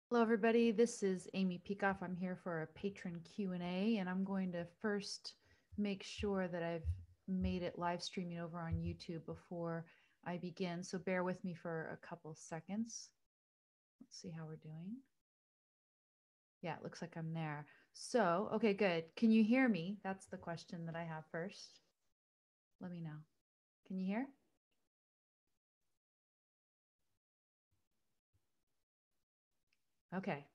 Hello, everybody. This is Amy Peikoff. I'm here for a patron Q&A, and I'm going to first make sure that I've made it live streaming over on YouTube before I begin. So bear with me for a couple seconds. Let's see how we're doing. Yeah, it looks like I'm there. So, okay, good. Can you hear me? That's the question that I have first. Let me know. Can you hear? Okay,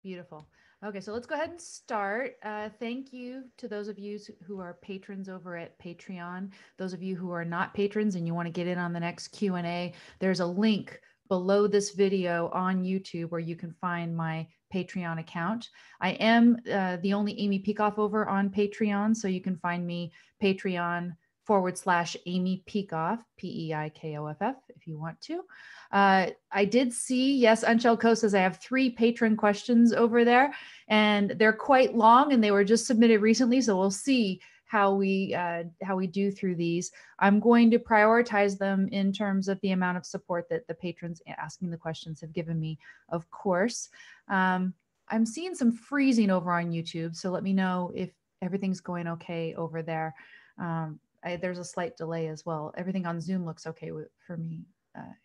beautiful. Okay, so let's go ahead and start. Thank you to those of you who are patrons over at Patreon. Those of you who are not patrons and you want to get in on the next Q&A, there's a link below this video on YouTube where you can find my Patreon account. I am the only Amy Peikoff over on Patreon, so you can find me Patreon/Amy Peikoff, Peikoff, if you want to. I did see, yes, Unshell Co says I have 3 patron questions over there, and they're quite long, and they were just submitted recently. So we'll see how we do through these. I'm going to prioritize them in terms of the amount of support that the patrons asking the questions have given me, of course. I'm seeing some freezing over on YouTube, so let me know if everything's going okay over there. There's a slight delay as well. Everything on Zoom looks okay for me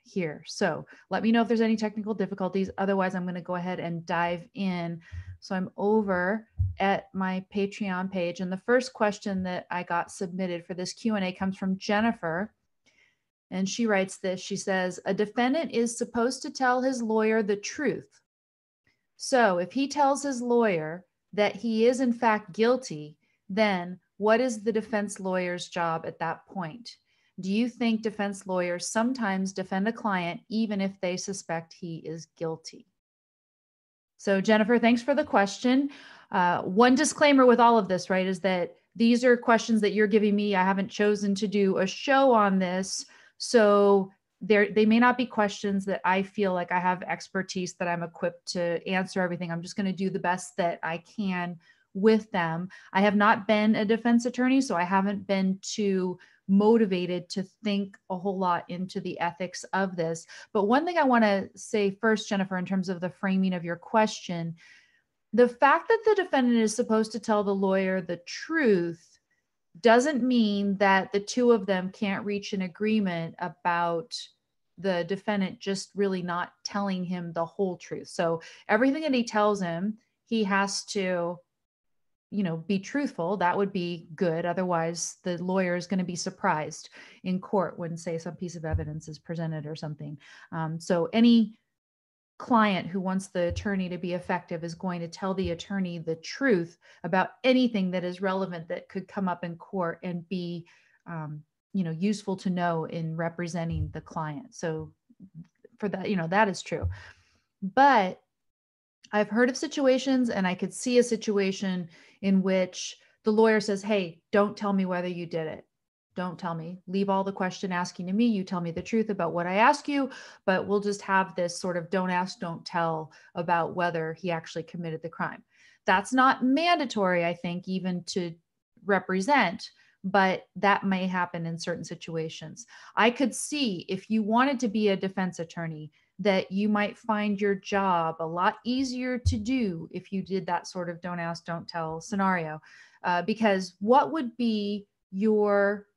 here. So let me know if there's any technical difficulties. Otherwise, I'm going to go ahead and dive in. So I'm over at my Patreon page. And the first question that I got submitted for this Q&A comes from Jennifer. And she writes this. She says, a defendant is supposed to tell his lawyer the truth. So if he tells his lawyer that he is in fact guilty, then what is the defense lawyer's job at that point? Do you think defense lawyers sometimes defend a client even if they suspect he is guilty? So Jennifer, thanks for the question. One disclaimer with all of this, right, is that these are questions that you're giving me. I haven't chosen to do a show on this. So they may not be questions that I feel like I have expertise that I'm equipped to answer everything. I'm just going to do the best that I can with them. I have not been a defense attorney, so I haven't been too motivated to think a whole lot into the ethics of this. But one thing I want to say first, Jennifer, in terms of the framing of your question, the fact that the defendant is supposed to tell the lawyer the truth doesn't mean that the two of them can't reach an agreement about the defendant just really not telling him the whole truth. So everything that he tells him, he has to be truthful. That would be good. Otherwise, the lawyer is going to be surprised in court when, say, some piece of evidence is presented or something. So any client who wants the attorney to be effective is going to tell the attorney the truth about anything that is relevant that could come up in court and be useful to know in representing the client. So for that, that is true. But I've heard of situations, and I could see a situation in which the lawyer says, hey, don't tell me whether you did it. Don't tell me. Leave all the question asking to me. You tell me the truth about what I ask you, but we'll just have this sort of don't ask, don't tell about whether he actually committed the crime. That's not mandatory, I think, even to represent, but that may happen in certain situations. I could see if you wanted to be a defense attorney, that you might find your job a lot easier to do if you did that sort of don't ask, don't tell scenario. Because what would be your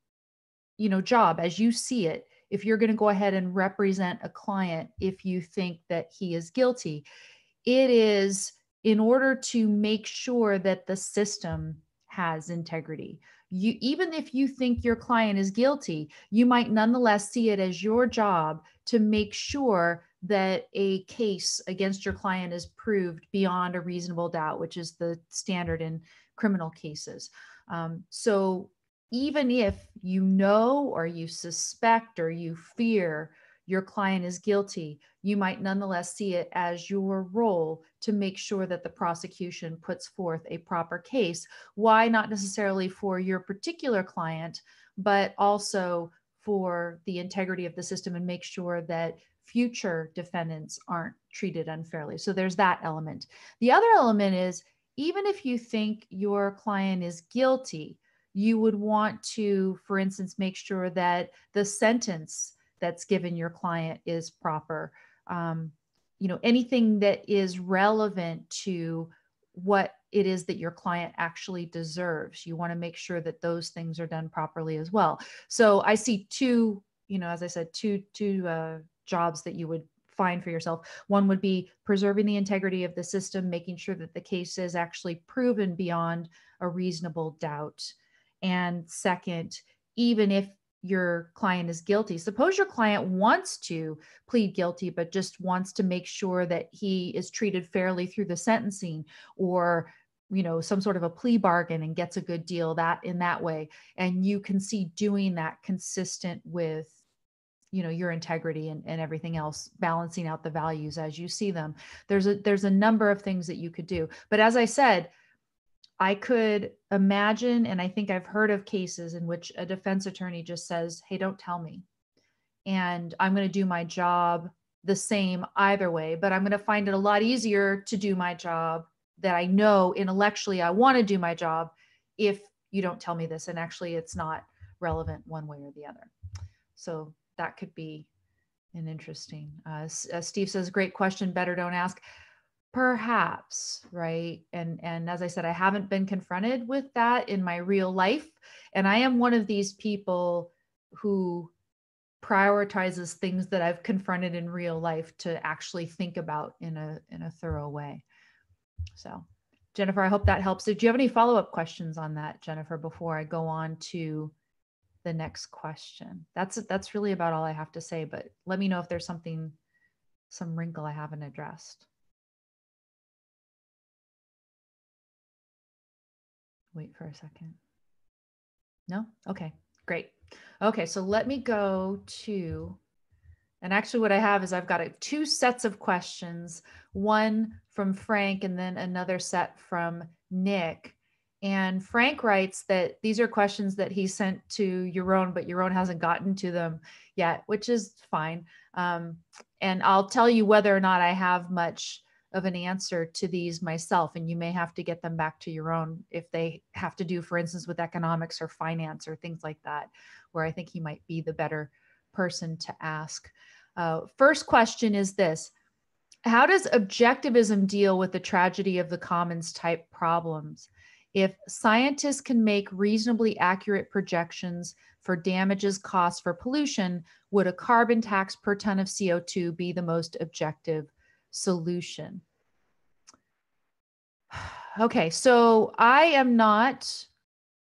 job as you see it if you're going to go ahead and represent a client if you think that he is guilty? It is in order to make sure that the system has integrity. Even if you think your client is guilty, you might nonetheless see it as your job to make sure that a case against your client is proved beyond a reasonable doubt, which is the standard in criminal cases. So even if you know or you suspect or you fear your client is guilty, you might nonetheless see it as your role to make sure that the prosecution puts forth a proper case. Why? Not necessarily for your particular client, but also for the integrity of the system and make sure that future defendants aren't treated unfairly. So there's that element. The other element is, even if you think your client is guilty, you would want to, for instance, make sure that the sentence that's given your client is proper. anything that is relevant to what it is that your client actually deserves. You want to make sure that those things are done properly as well. So I see two, as I said, two jobs that you would find for yourself. One would be preserving the integrity of the system, making sure that the case is actually proven beyond a reasonable doubt. And second, even if your client is guilty, suppose your client wants to plead guilty, but just wants to make sure that he is treated fairly through the sentencing, or some sort of a plea bargain and gets a good deal that in that way. And you can see doing that consistent with your integrity and everything else, balancing out the values as you see them. There's a number of things that you could do. But as I said, I could imagine, and I think I've heard of cases in which a defense attorney just says, hey, don't tell me. And I'm going to do my job the same either way, but I'm going to find it a lot easier to do my job that I know intellectually I want to do my job if you don't tell me this. And actually, it's not relevant one way or the other. So that could be an interesting. Steve says, great question. Better don't ask. Perhaps, right? And as I said, I haven't been confronted with that in my real life. And I am one of these people who prioritizes things that I've confronted in real life to actually think about in a thorough way. So, Jennifer, I hope that helps. Did you have any follow-up questions on that, Jennifer, before I go on to the next question? That's really about all I have to say, but let me know if there's some wrinkle I haven't addressed. Wait for a second. No? Okay, great. Okay, so let me go to, and actually what I have is I've got two sets of questions, one from Frank and then another set from Nick. And Frank writes that these are questions that he sent to Yaron, but Yaron hasn't gotten to them yet, which is fine. And I'll tell you whether or not I have much of an answer to these myself, and you may have to get them back to Yaron if they have to do, for instance, with economics or finance or things like that, where I think he might be the better person to ask. First question is this: how does objectivism deal with the tragedy of the commons type problems? If scientists can make reasonably accurate projections for damages costs for pollution, would a carbon tax per ton of CO2 be the most objective solution? Okay, so I am not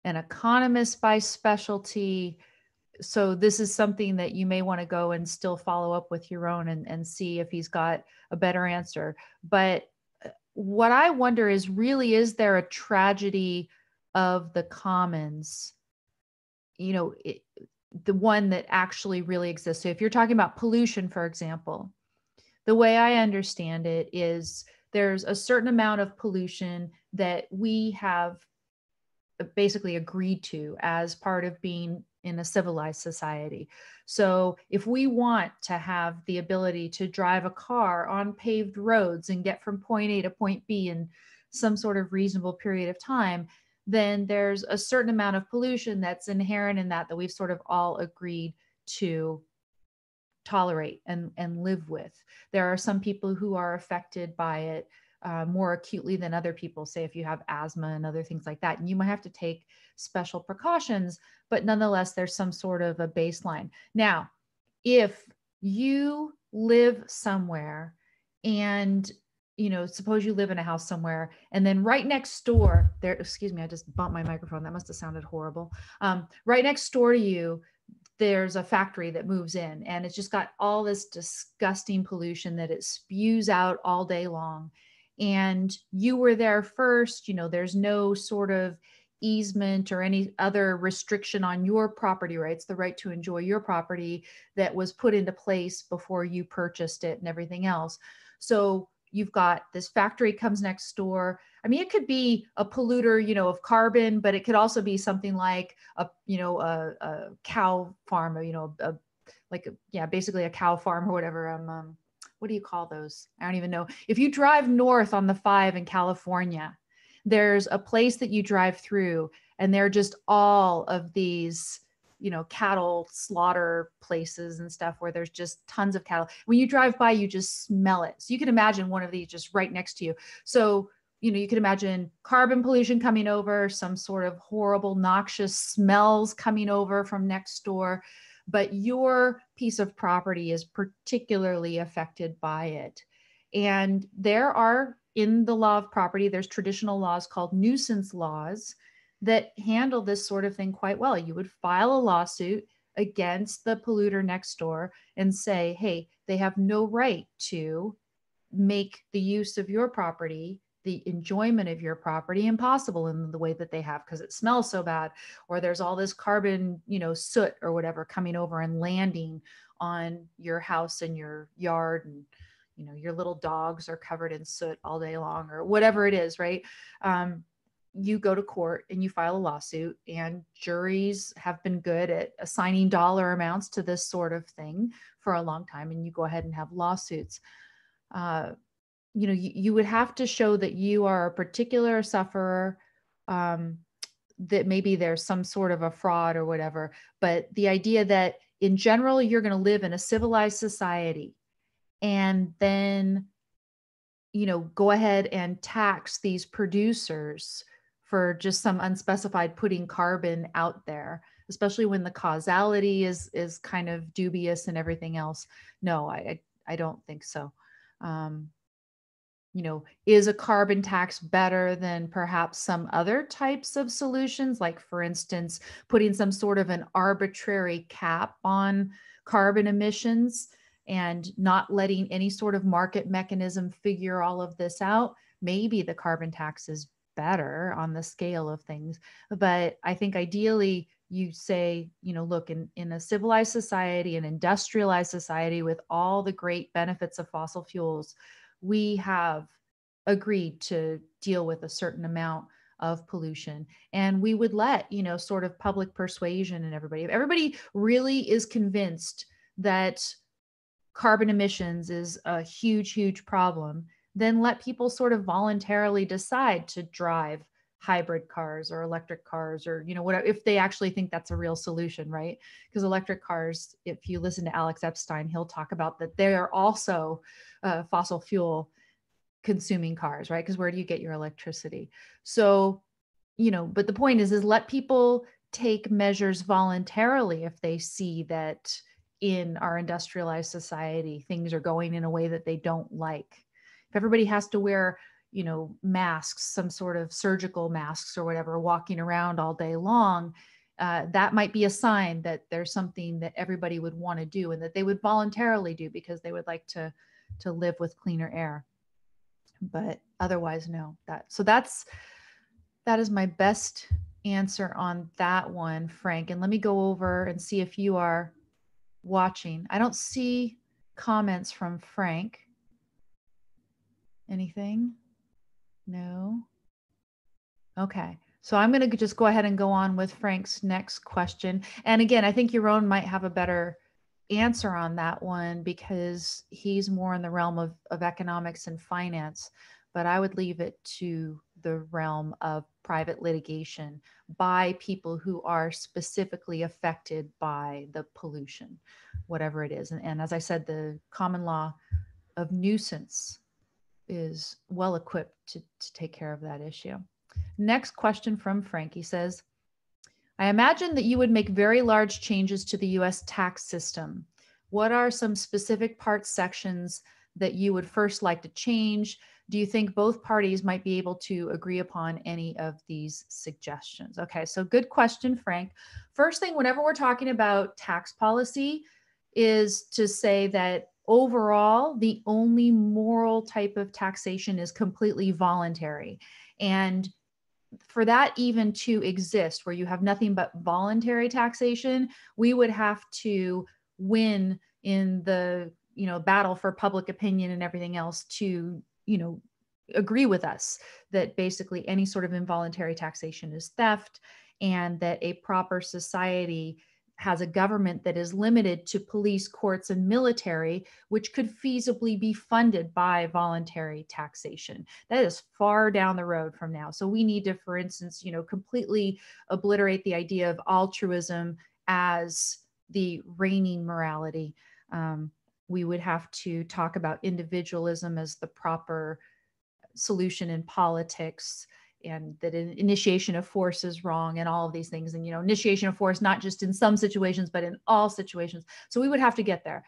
an economist by specialty. So this is something that you may want to go and still follow up with Yaron and see if he's got a better answer. But what I wonder is, really, is there a tragedy of the commons? The one that actually really exists. So if you're talking about pollution, for example, the way I understand it is there's a certain amount of pollution that we have basically agreed to as part of being in a civilized society. So if we want to have the ability to drive a car on paved roads and get from point A to point B in some sort of reasonable period of time, then there's a certain amount of pollution that's inherent in that we've sort of all agreed to tolerate and live with. There are some people who are affected by it more acutely than other people, say if you have asthma and other things like that, and you might have to take special precautions, but nonetheless, there's some sort of a baseline. Now, if you live somewhere and suppose you live in a house somewhere, and then right next door there, excuse me, I just bumped my microphone. That must have sounded horrible. Right next door to you, there's a factory that moves in, and it's just got all this disgusting pollution that it spews out all day long. And you were there first, there's no sort of easement or any other restriction on your property rights, the right to enjoy your property that was put into place before you purchased it and everything else. So you've got this factory comes next door. I mean, it could be a polluter, of carbon, but it could also be something like a cow farm, basically a cow farm or whatever. What do you call those? I don't even know. If you drive north on the 5 in California, there's a place that you drive through, and they're just all of these cattle slaughter places and stuff where there's just tons of cattle. When you drive by, you just smell it. So you can imagine one of these just right next to you. So, you can imagine carbon pollution coming over, some sort of horrible, noxious smells coming over from next door, but your piece of property is particularly affected by it. And there are, in the law of property, there's traditional laws called nuisance laws that handle this sort of thing quite well. You would file a lawsuit against the polluter next door and say, hey, they have no right to make the use of your property, the enjoyment of your property, impossible in the way that they have because it smells so bad, or there's all this carbon, soot or whatever coming over and landing on your house and your yard, and your little dogs are covered in soot all day long, or whatever it is, right? You go to court and you file a lawsuit, and juries have been good at assigning dollar amounts to this sort of thing for a long time, and you go ahead and have lawsuits. You would have to show that you are a particular sufferer, that maybe there's some sort of a fraud or whatever, but the idea that in general, you're going to live in a civilized society and then, go ahead and tax these producers for just some unspecified putting carbon out there, especially when the causality is kind of dubious and everything else. No, I don't think so. Is a carbon tax better than perhaps some other types of solutions? Like, for instance, putting some sort of an arbitrary cap on carbon emissions and not letting any sort of market mechanism figure all of this out. Maybe the carbon tax is better on the scale of things. But I think ideally you say, look, in a civilized society, an industrialized society with all the great benefits of fossil fuels, we have agreed to deal with a certain amount of pollution, and we would let, sort of public persuasion and everybody, if everybody really is convinced that carbon emissions is a huge, huge problem, then let people sort of voluntarily decide to drive hybrid cars or electric cars, or whatever, if they actually think that's a real solution, right? Because electric cars, if you listen to Alex Epstein, he'll talk about that they are also fossil fuel consuming cars, right? Because where do you get your electricity? So, but the point is let people take measures voluntarily if they see that in our industrialized society things are going in a way that they don't like. If everybody has to wear masks, some sort of surgical masks or whatever, walking around all day long, that might be a sign that there's something that everybody would want to do and that they would voluntarily do because they would like to live with cleaner air. But otherwise, no. That is my best answer on that one, Frank. And let me go over and see if you are watching. I don't see comments from Frank. Anything? No. Okay. So I'm going to just go ahead and go on with Frank's next question. And again, I think Yaron might have a better answer on that one because he's more in the realm of economics and finance, but I would leave it to the realm of private litigation by people who are specifically affected by the pollution, whatever it is. And as I said, the common law of nuisance is well equipped to take care of that issue. Next question from Frank. He says, I imagine that you would make very large changes to the US tax system. What are some specific parts, sections that you would first like to change? Do you think both parties might be able to agree upon any of these suggestions? Okay, so good question, Frank. First thing, whenever we're talking about tax policy, is to say that overall, the only moral type of taxation is completely voluntary. And for that even to exist, where you have nothing but voluntary taxation, we would have to win in the battle for public opinion and everything else to agree with us that basically any sort of involuntary taxation is theft, and that a proper society has a government that is limited to police, courts, and military, which could feasibly be funded by voluntary taxation. That is far down the road from now. So we need to, for instance, completely obliterate the idea of altruism as the reigning morality. We would have to talk about individualism as the proper solution in politics, and that an initiation of force is wrong, and all of these things. And, initiation of force, not just in some situations, but in all situations. So we would have to get there.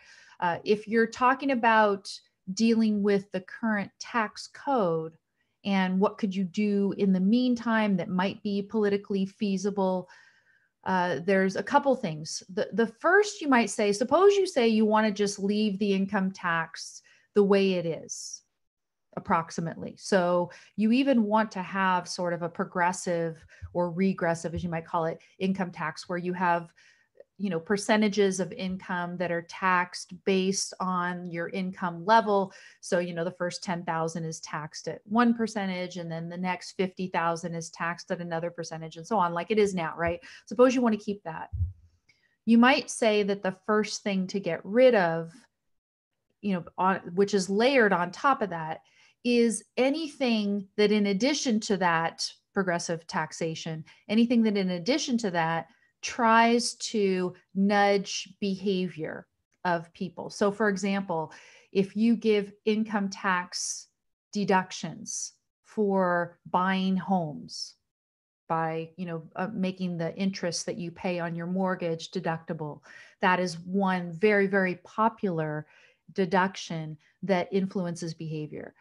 If you're talking about dealing with the current tax code and what could you do in the meantime that might be politically feasible, there's a couple things. The first, you might say, suppose you say you want to just leave the income tax the way it is, approximately. So you even want to have sort of a progressive or regressive, as you might call it, income tax, where you have, percentages of income that are taxed based on your income level. So, the first 10,000 is taxed at 1%, and then the next 50,000 is taxed at another percentage, and so on, like it is now, right? Suppose you want to keep that. You might say that the first thing to get rid of, which is layered on top of that, is anything that in addition to that progressive taxation, anything that in addition to that tries to nudge behavior of people. So for example, if you give income tax deductions for buying homes by, making the interest that you pay on your mortgage deductible, that is one very, very popular deduction that influences behavior.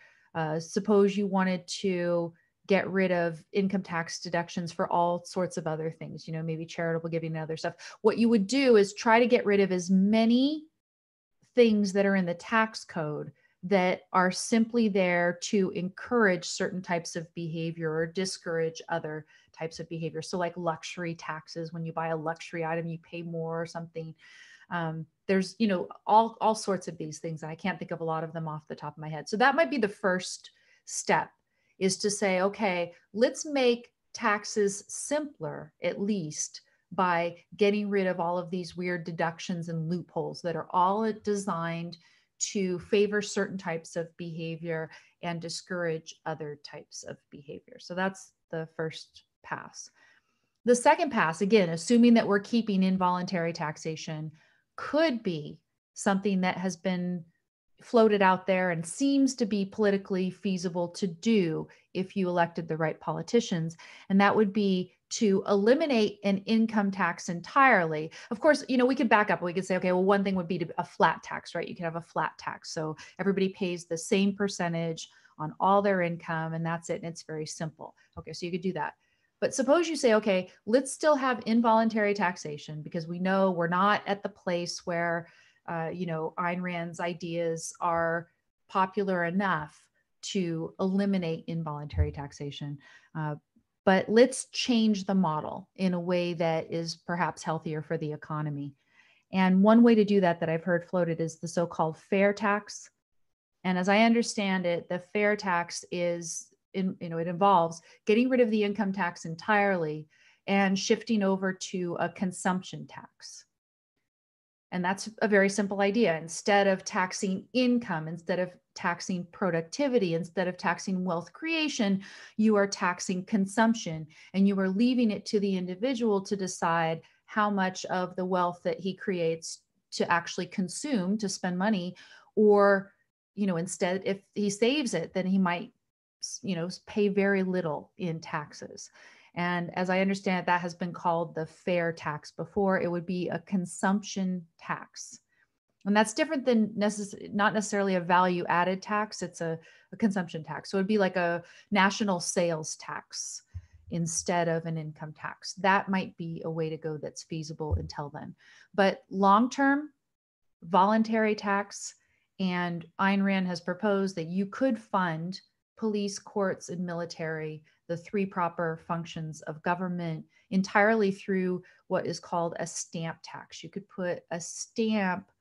Suppose you wanted to get rid of income tax deductions for all sorts of other things, maybe charitable giving and other stuff. What you would do is try to get rid of as many things that are in the tax code that are simply there to encourage certain types of behavior or discourage other types of behavior. So like luxury taxes, when you buy a luxury item, you pay more or something. There's, all sorts of these things. And I can't think of a lot of them off the top of my head. So that might be the first step, is to say, okay, let's make taxes simpler, at least by getting rid of all of these weird deductions and loopholes that are all designed to favor certain types of behavior and discourage other types of behavior. So that's the first pass. The second pass, again, assuming that we're keeping involuntary taxation, could be something that has been floated out there and seems to be politically feasible to do if you elected the right politicians. And that would be to eliminate an income tax entirely. Of course, we could back up. We could say, okay, well, one thing would be a flat tax, right? You could have a flat tax. So everybody pays the same percentage on all their income, and that's it. And it's very simple. Okay, so you could do that. But suppose you say, okay, let's still have involuntary taxation, because we know we're not at the place where Ayn Rand's ideas are popular enough to eliminate involuntary taxation. But let's change the model in a way that is perhaps healthier for the economy. And one way to do that I've heard floated is the so-called fair tax. And as I understand it, the fair tax is, it involves getting rid of the income tax entirely and shifting over to a consumption tax. And that's a very simple idea. Instead of taxing income, instead of taxing productivity, instead of taxing wealth creation, you are taxing consumption, and you are leaving it to the individual to decide how much of the wealth that he creates to actually consume, to spend money, or, instead, if he saves it, then he might, pay very little in taxes. And as I understand it, that has been called the fair tax before. It would be a consumption tax. And that's different than not necessarily a value added tax. It's a consumption tax. So it'd be like a national sales tax instead of an income tax. That might be a way to go that's feasible until then. But long-term, voluntary tax, and Ayn Rand has proposed that you could fund police, courts, and military, the three proper functions of government, entirely through what is called a stamp tax. You could put a stamp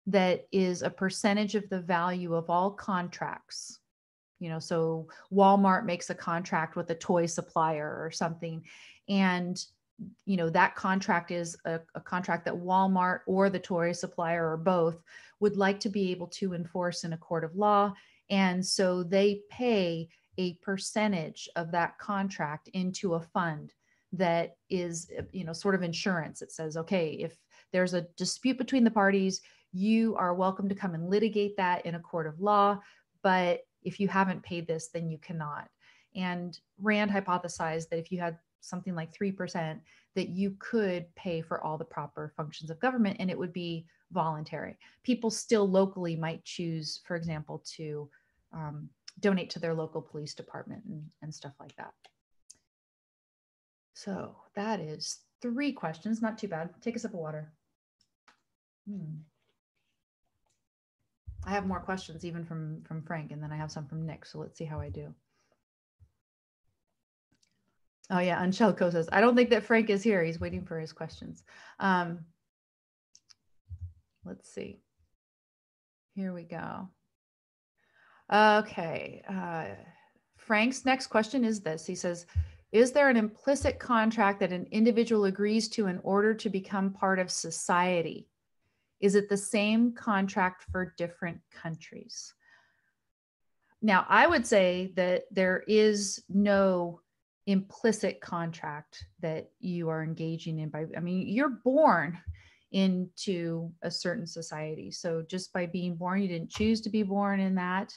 that is a percentage of the value of all contracts. So Walmart makes a contract with a toy supplier or something, and that contract is a contract that Walmart or the toy supplier or both would like to be able to enforce in a court of law. And so they pay a percentage of that contract into a fund that is, sort of insurance. It says, okay, if there's a dispute between the parties, you are welcome to come and litigate that in a court of law. But if you haven't paid this, then you cannot. And Rand hypothesized that if you had something like 3%, that you could pay for all the proper functions of government and it would be voluntary. People still locally might choose, for example, to donate to their local police department and stuff like that. So that is 3 questions, not too bad. Take a sip of water. I have more questions even from Frank, and then I have some from Nick. So let's see how I do. Oh yeah, Anchelko says, I don't think that Frank is here. He's waiting for his questions. Let's see. Here we go. Okay. Frank's next question is this. He says, is there an implicit contract that an individual agrees to in order to become part of society? Is it the same contract for different countries? Now, I would say that there is no implicit contract that you are engaging in you're born into a certain society. So just by being born, you didn't choose to be born in that.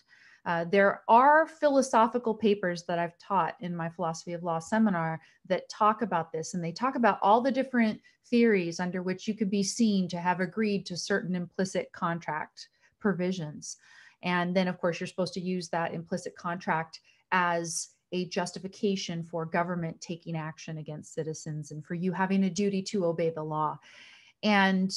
There are philosophical papers that I've taught in my philosophy of law seminar that talk about this, and they talk about all the different theories under which you could be seen to have agreed to certain implicit contract provisions. And then, of course, you're supposed to use that implicit contract as a justification for government taking action against citizens and for you having a duty to obey the law. And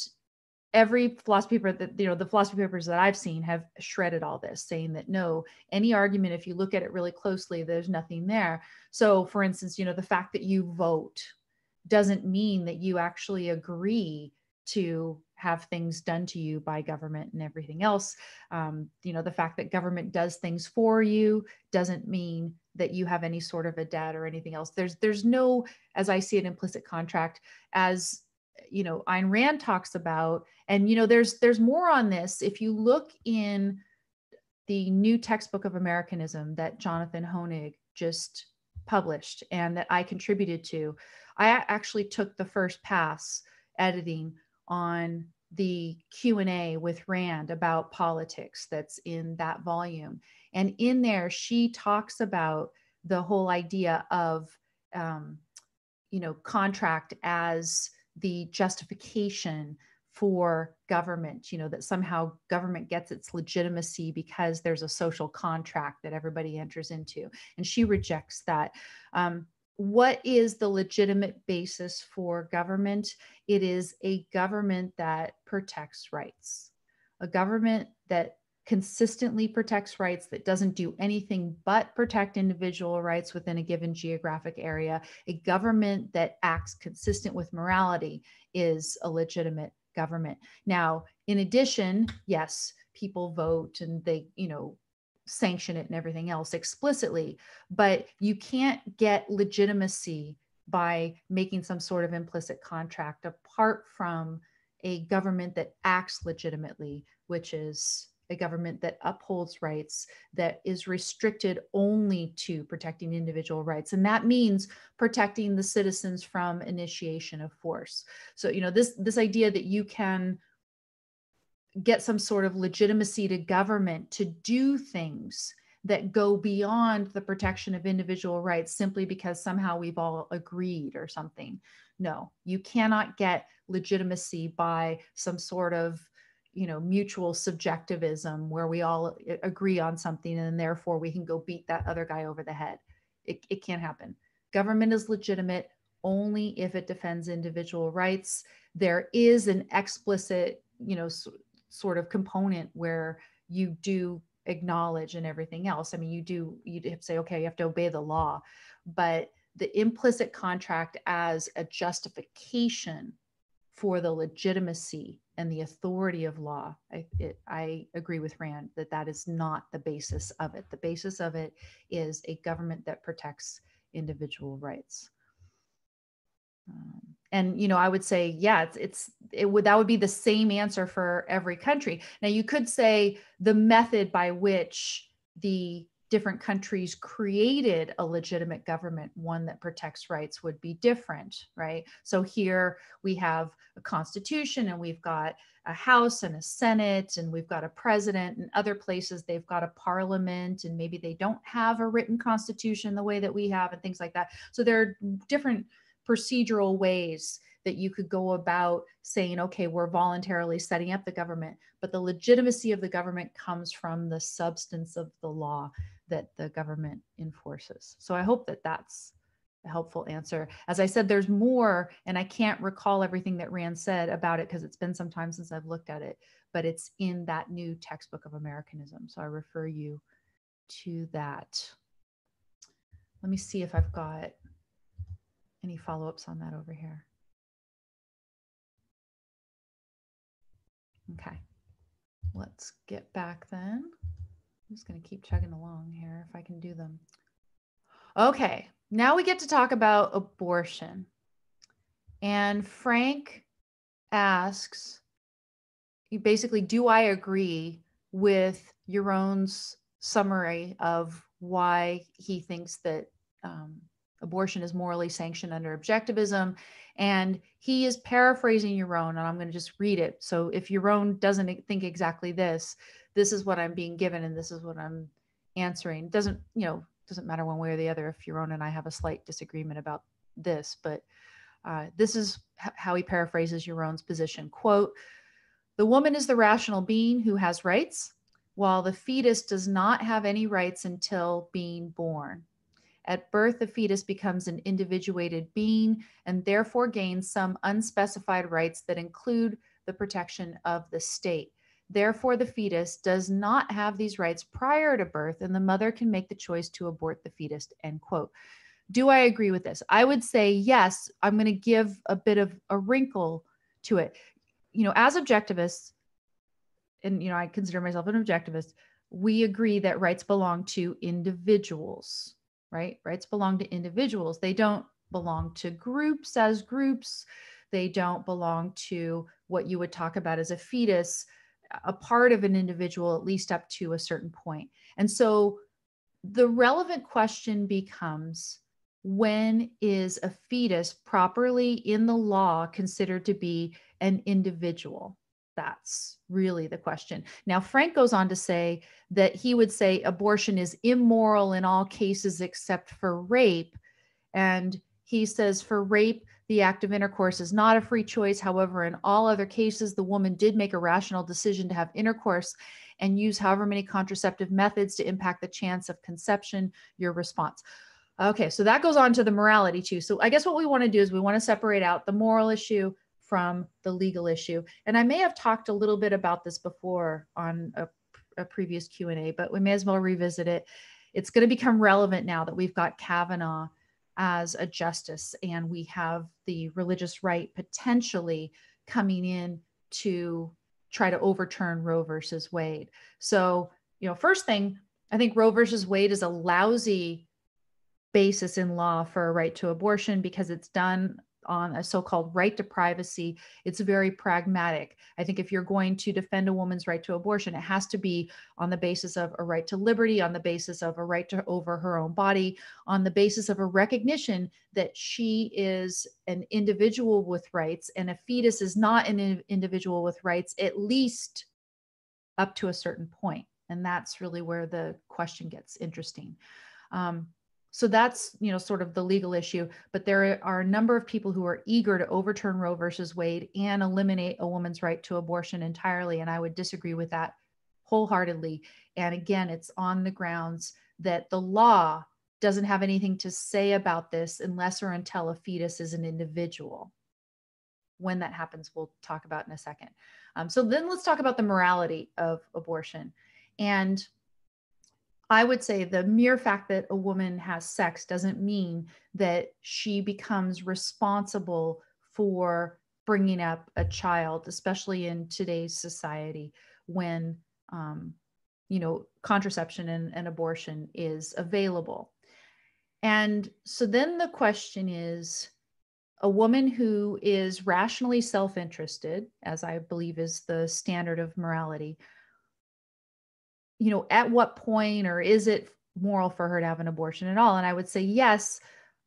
every philosophy paper that, the philosophy papers that I've seen have shredded all this, saying that no, any argument, if you look at it really closely, there's nothing there. So for instance, the fact that you vote doesn't mean that you actually agree to have things done to you by government and everything else. The fact that government does things for you doesn't mean that you have any sort of a debt or anything else. There's no, as I see it, implicit contract, as Ayn Rand talks about. And there's more on this. If you look in the new textbook of Americanism that Jonathan Hoenig just published and that I contributed to, I actually took the first pass editing on the Q&A with Rand about politics that's in that volume. And in there, she talks about the whole idea of, contract as the justification for government, that somehow government gets its legitimacy because there's a social contract that everybody enters into. And she rejects that. What is the legitimate basis for government? It is a government that protects rights, a government that consistently protects rights, that doesn't do anything but protect individual rights within a given geographic area. A government that acts consistent with morality is a legitimate government. Now, in addition, yes, people vote and they, sanction it and everything else explicitly, but you can't get legitimacy by making some sort of implicit contract apart from a government that acts legitimately, which is a government that upholds rights, that is restricted only to protecting individual rights. And that means protecting the citizens from initiation of force. So, this idea that you can get some sort of legitimacy to government to do things that go beyond the protection of individual rights simply because somehow we've all agreed or something. No, you cannot get legitimacy by some sort of, mutual subjectivism where we all agree on something and therefore we can go beat that other guy over the head. It can't happen. Government is legitimate only if it defends individual rights. There is an explicit, sort of component where you do acknowledge and everything else. I mean, you have to say, okay, you have to obey the law, but the implicit contract as a justification for the legitimacy and the authority of law, I agree with Rand that is not the basis of it. The basis of it is a government that protects individual rights. And I would say, yeah, that would be the same answer for every country. Now, you could say the method by which the different countries created a legitimate government, one that protects rights would be different, right? So here we have a constitution, and we've got a House and a Senate, and we've got a president. And other places they've got a parliament, and maybe they don't have a written constitution the way that we have, and things like that. So there are different procedural ways that you could go about saying, okay, we're voluntarily setting up the government, but the legitimacy of the government comes from the substance of the law that the government enforces. So I hope that that's a helpful answer. As I said, there's more, and I can't recall everything that Rand said about it because it's been some time since I've looked at it, but it's in that new textbook of Americanism. So I refer you to that. Let me see if I've got any follow-ups on that over here. Okay, let's get back then. I'm just going to keep chugging along here if I can do them. Okay, now we get to talk about abortion. And Frank asks, basically, do I agree with Yaron's summary of why he thinks that abortion is morally sanctioned under objectivism? And he is paraphrasing Yaron, and I'm going to just read it. So if Yaron doesn't think exactly this, this is what I'm being given, and this is what I'm answering. It doesn't matter one way or the other if Yaron and I have a slight disagreement about this, but this is how he paraphrases Yaron's position. Quote, "The woman is the rational being who has rights, while the fetus does not have any rights until being born. At birth, the fetus becomes an individuated being and therefore gains some unspecified rights that include the protection of the state. Therefore, the fetus does not have these rights prior to birth, and the mother can make the choice to abort the fetus," end quote. Do I agree with this? I would say yes. I'm going to give a bit of a wrinkle to it. As objectivists, and I consider myself an objectivist, we agree that rights belong to individuals. Right? Rights belong to individuals. They don't belong to groups as groups. They don't belong to what you would talk about as a fetus, a part of an individual, at least up to a certain point. And so the relevant question becomes, when is a fetus properly in the law considered to be an individual? That's really the question. Now, Frank goes on to say that he would say abortion is immoral in all cases except for rape. And he says for rape, the act of intercourse is not a free choice. However, in all other cases, the woman did make a rational decision to have intercourse and use however many contraceptive methods to impact the chance of conception. Your response. Okay, so that goes on to the morality too. So I guess what we want to do is we want to separate out the moral issue from the legal issue. And I may have talked a little bit about this before on a previous Q&A, but we may as well revisit it. It's going to become relevant now that we've got Kavanaugh as a justice, and we have the religious right potentially coming in to try to overturn Roe versus Wade. So, first thing, I think Roe versus Wade is a lousy basis in law for a right to abortion because it's done on a so-called right to privacy. It's very pragmatic. I think if you're going to defend a woman's right to abortion, it has to be on the basis of a right to liberty, on the basis of a right to over her own body, on the basis of a recognition that she is an individual with rights, and a fetus is not an individual with rights, at least up to a certain point. And that's really where the question gets interesting. So that's, sort of the legal issue, but there are a number of people who are eager to overturn Roe versus Wade and eliminate a woman's right to abortion entirely. And I would disagree with that wholeheartedly. And again, it's on the grounds that the law doesn't have anything to say about this unless or until a fetus is an individual. When that happens, we'll talk about in a second. So then let's talk about the morality of abortion. And I would say the mere fact that a woman has sex doesn't mean that she becomes responsible for bringing up a child, especially in today's society when, contraception and abortion is available. And so then the question is, a woman who is rationally self-interested, as I believe is the standard of morality, at what point, or is it moral for her to have an abortion at all. And I would say yes,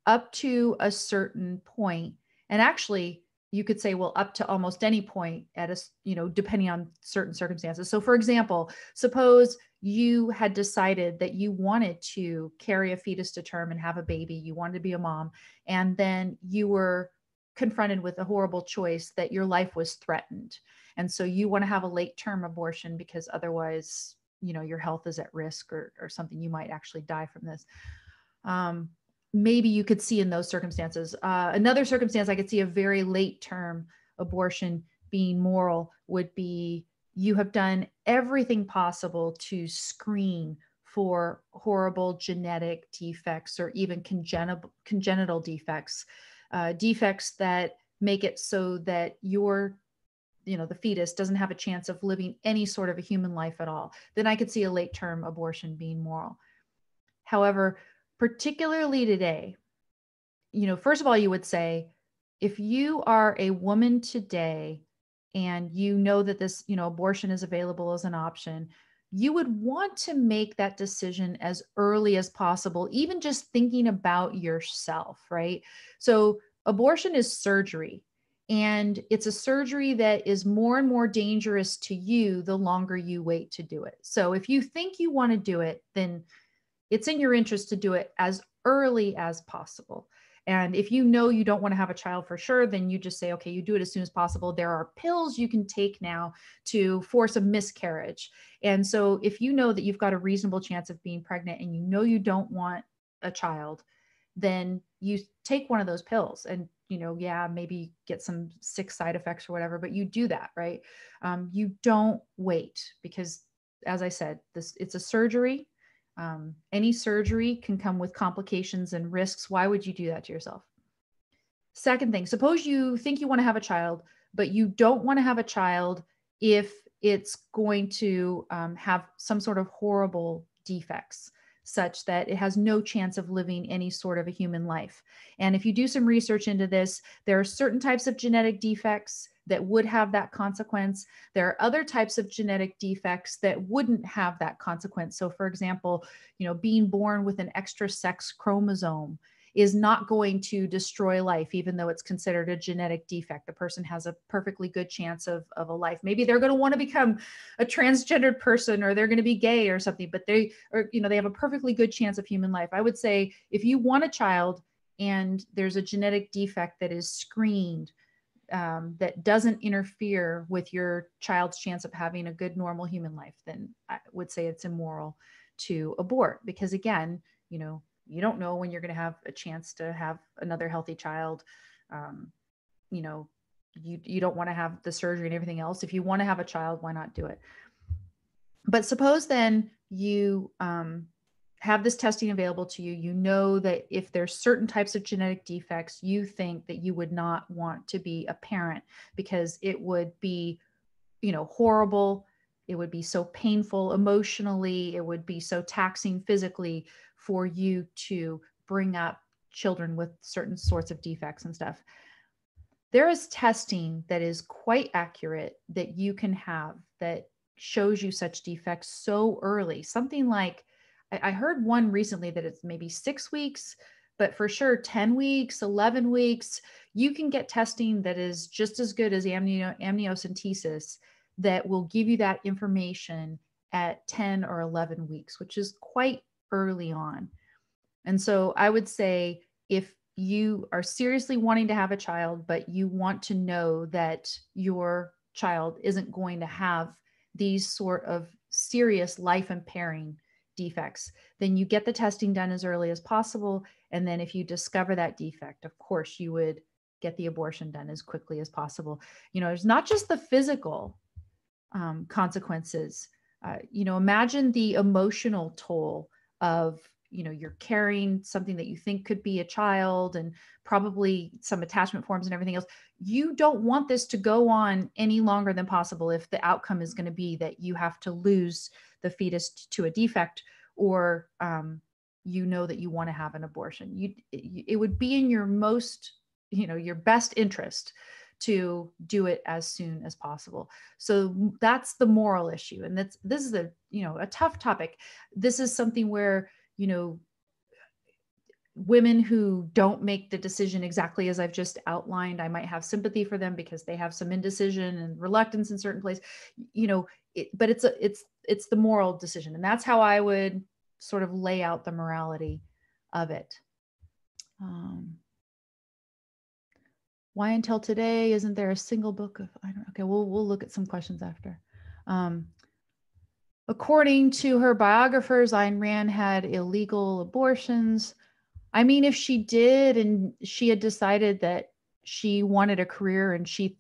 up to a certain point. And actually, you could say, well, up to almost any point at a, depending on certain circumstances. So for example, suppose you had decided that you wanted to carry a fetus to term and have a baby, you wanted to be a mom, and then you were confronted with a horrible choice that your life was threatened. And so you want to have a late term abortion because otherwise, your health is at risk, or something, you might actually die from this. Maybe you could see in those circumstances. Another circumstance I could see a very late term abortion being moral would be you have done everything possible to screen for horrible genetic defects or even congenital defects, defects that make it so that the fetus doesn't have a chance of living any sort of a human life at all. Then I could see a late term abortion being moral. However, particularly today, first of all, you would say, if you are a woman today and you know that this, abortion is available as an option, you would want to make that decision as early as possible, even just thinking about yourself, right? So abortion is surgery, and it's a surgery that is more and more dangerous to you the longer you wait to do it. So if you think you want to do it, then it's in your interest to do it as early as possible. And if you know you don't want to have a child for sure, then you just say, okay, you do it as soon as possible. There are pills you can take now to force a miscarriage. And so if you know that you've got a reasonable chance of being pregnant and you know you don't want a child, then you take one of those pills and, maybe get some sick side effects or whatever, but you do that, right? You don't wait because, as I said, it's a surgery. Any surgery can come with complications and risks. Why would you do that to yourself? Second thing, suppose you think you want to have a child, but you don't want to have a child if it's going to have some sort of horrible defects, such that it has no chance of living any sort of a human life. And if you do some research into this, there are certain types of genetic defects that would have that consequence. There are other types of genetic defects that wouldn't have that consequence. So for example, being born with an extra sex chromosome is not going to destroy life, even though it's considered a genetic defect. The person has a perfectly good chance of a life. Maybe they're going to want to become a transgendered person, or they're going to be gay or something, but they have a perfectly good chance of human life. I would say if you want a child and there's a genetic defect that is screened, that doesn't interfere with your child's chance of having a good, normal human life, then I would say it's immoral to abort. Because again, you don't know when you're going to have a chance to have another healthy child. You don't want to have the surgery and everything else. If you want to have a child, why not do it? But suppose then you have this testing available to you. You know that if there's certain types of genetic defects, you think that you would not want to be a parent because it would be, horrible. It would be so painful emotionally. It would be so taxing physically for you to bring up children with certain sorts of defects and stuff. There is testing that is quite accurate that you can have that shows you such defects so early. Something like, I heard one recently that it's maybe 6 weeks, but for sure 10 weeks, 11 weeks, you can get testing that is just as good as amniocentesis that will give you that information at 10 or 11 weeks, which is quite early on. And so I would say if you are seriously wanting to have a child, but you want to know that your child isn't going to have these sort of serious life impairing defects, then you get the testing done as early as possible. And then if you discover that defect, of course, you would get the abortion done as quickly as possible. There's not just the physical consequences. Imagine the emotional toll of, you're carrying something that you think could be a child and probably some attachment forms and everything else. You don't want this to go on any longer than possible if the outcome is going to be that you have to lose the fetus to a defect, or that you want to have an abortion. It would be in your most, your best interest to do it as soon as possible. So that's the moral issue. And this is a tough topic. This is something where you know, women who don't make the decision exactly as I've just outlined, I might have sympathy for them because they have some indecision and reluctance in certain places, but it's the moral decision. And that's how I would sort of lay out the morality of it. Why until today isn't there a single book of, okay, we'll look at some questions after. According to her biographers, Ayn Rand had illegal abortions. I mean, if she did and she had decided that she wanted a career and she,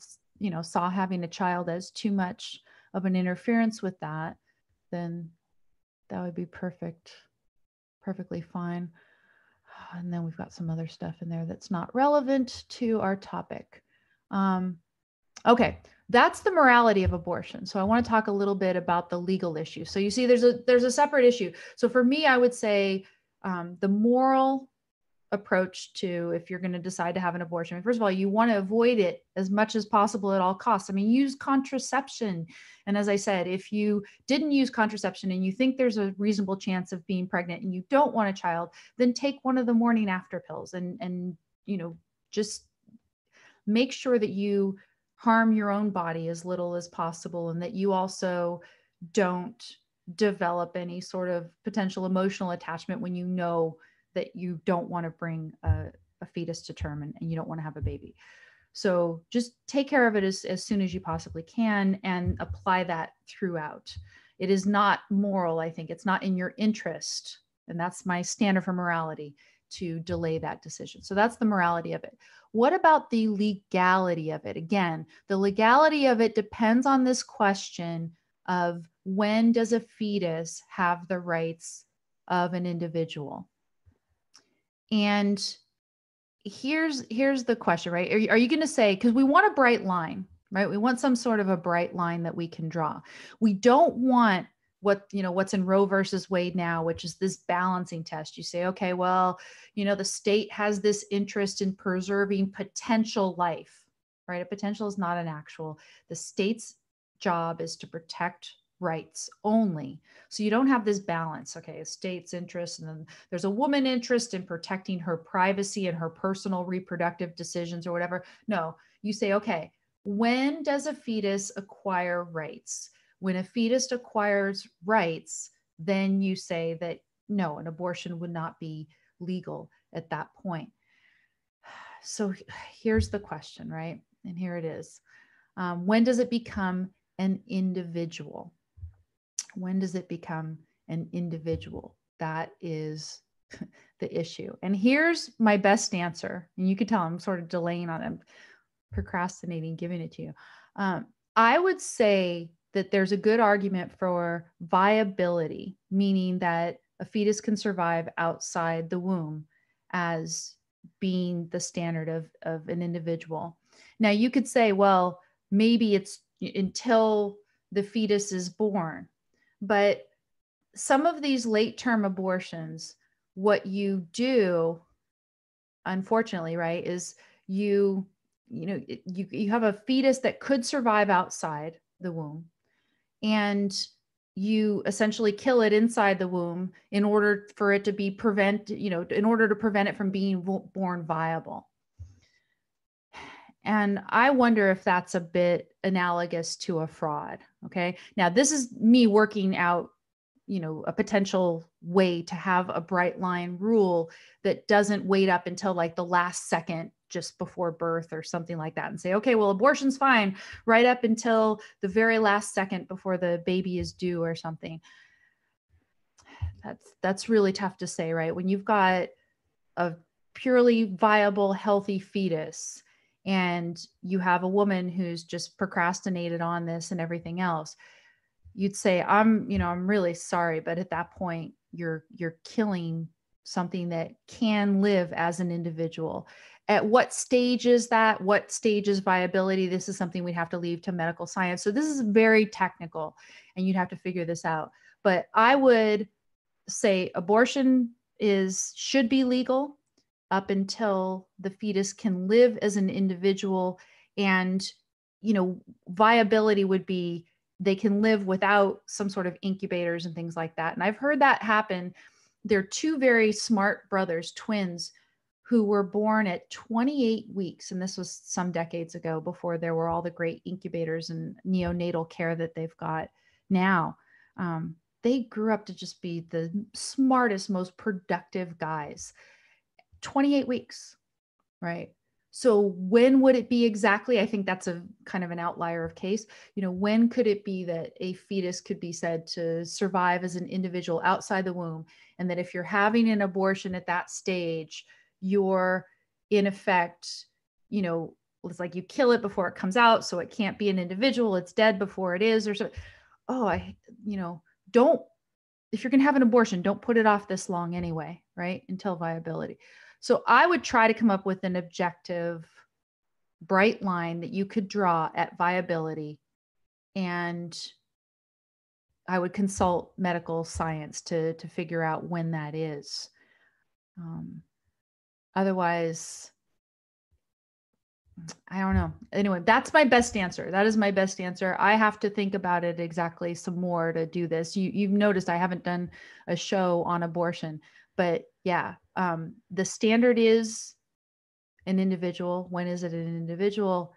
saw having a child as too much of an interference with that, then that would be perfectly fine. And then we've got some other stuff in there that's not relevant to our topic. Okay, that's the morality of abortion. So I want to talk a little bit about the legal issue. So you see, there's a separate issue. So for me, I would say the moral approach to, if you're going to decide to have an abortion, first of all, you want to avoid it as much as possible at all costs. I mean, use contraception. And as I said, if you didn't use contraception and you think there's a reasonable chance of being pregnant and you don't want a child, then take one of the morning after pills and just make sure that you harm your own body as little as possible, and that you also don't develop any sort of potential emotional attachment when you know that you don't want to bring a fetus to term and you don't want to have a baby. So just take care of it as soon as you possibly can and apply that throughout. It is not moral, I think. It's not in your interest, and that's my standard for morality, to delay that decision. So that's the morality of it. What about the legality of it? Again, the legality of it depends on this question of, when does a fetus have the rights of an individual? And here's the question, right? Are you going to say, because we want a bright line, right? We want some sort of a bright line that we can draw. We don't want what's in Roe versus Wade now, which is this balancing test. You say, okay, well, the state has this interest in preserving potential life, right? A potential is not an actual. The state's job is to protect rights only. So you don't have this balance. Okay, a state's interest, and then there's a woman interest in protecting her privacy and her personal reproductive decisions or whatever. No, you say, okay, when does a fetus acquire rights? When a fetus acquires rights, then you say that no, an abortion would not be legal at that point. So here's the question, right? And here it is. When does it become an individual? When does it become an individual? That is the issue. And here's my best answer. And you can tell I'm sort of delaying on it, I'm procrastinating giving it to you. I would say that there's a good argument for viability, meaning that a fetus can survive outside the womb as being the standard of an individual. Now, you could say, well, maybe it's until the fetus is born. But some of these late-term abortions, what you do, unfortunately, right, is you have a fetus that could survive outside the womb, and you essentially kill it inside the womb in order for it to be in order to prevent it from being born viable. And I wonder if that's a bit analogous to a fraud. Okay. Now, this is me working out, a potential way to have a bright line rule that doesn't wait up until like the last second just before birth or something like that and say, okay, well, abortion's fine right up until the very last second before the baby is due or something. That's really tough to say, right? When you've got a purely viable, healthy fetus, and you have a woman who's just procrastinated on this and everything else, you'd say, I'm really sorry, but at that point, you're killing something that can live as an individual. At what stage is that? What stage is viability? This is something we'd have to leave to medical science. So this is very technical, and you'd have to figure this out. But I would say abortion should be legal up until the fetus can live as an individual. And, viability would be they can live without some sort of incubators and things like that. And I've heard that happen they're two very smart brothers, twins, who were born at 28 weeks. And this was some decades ago, before there were all the great incubators and neonatal care that they've got now. They grew up to just be the smartest, most productive guys. 28 weeks, right? So when would it be exactly? I think that's a kind of an outlier of case. When could it be that a fetus could be said to survive as an individual outside the womb? And that if you're having an abortion at that stage, you're in effect, it's like you kill it before it comes out. So it can't be an individual. It's dead before it is, or so. Don't, if you're going to have an abortion, don't put it off this long anyway, right? Until viability. So I would try to come up with an objective, bright line that you could draw at viability. And I would consult medical science to figure out when that is. Otherwise, I don't know. Anyway, that's my best answer. That is my best answer. I have to think about it exactly some more to do this. You've noticed I haven't done a show on abortion, but yeah, the standard is an individual. When is it an individual?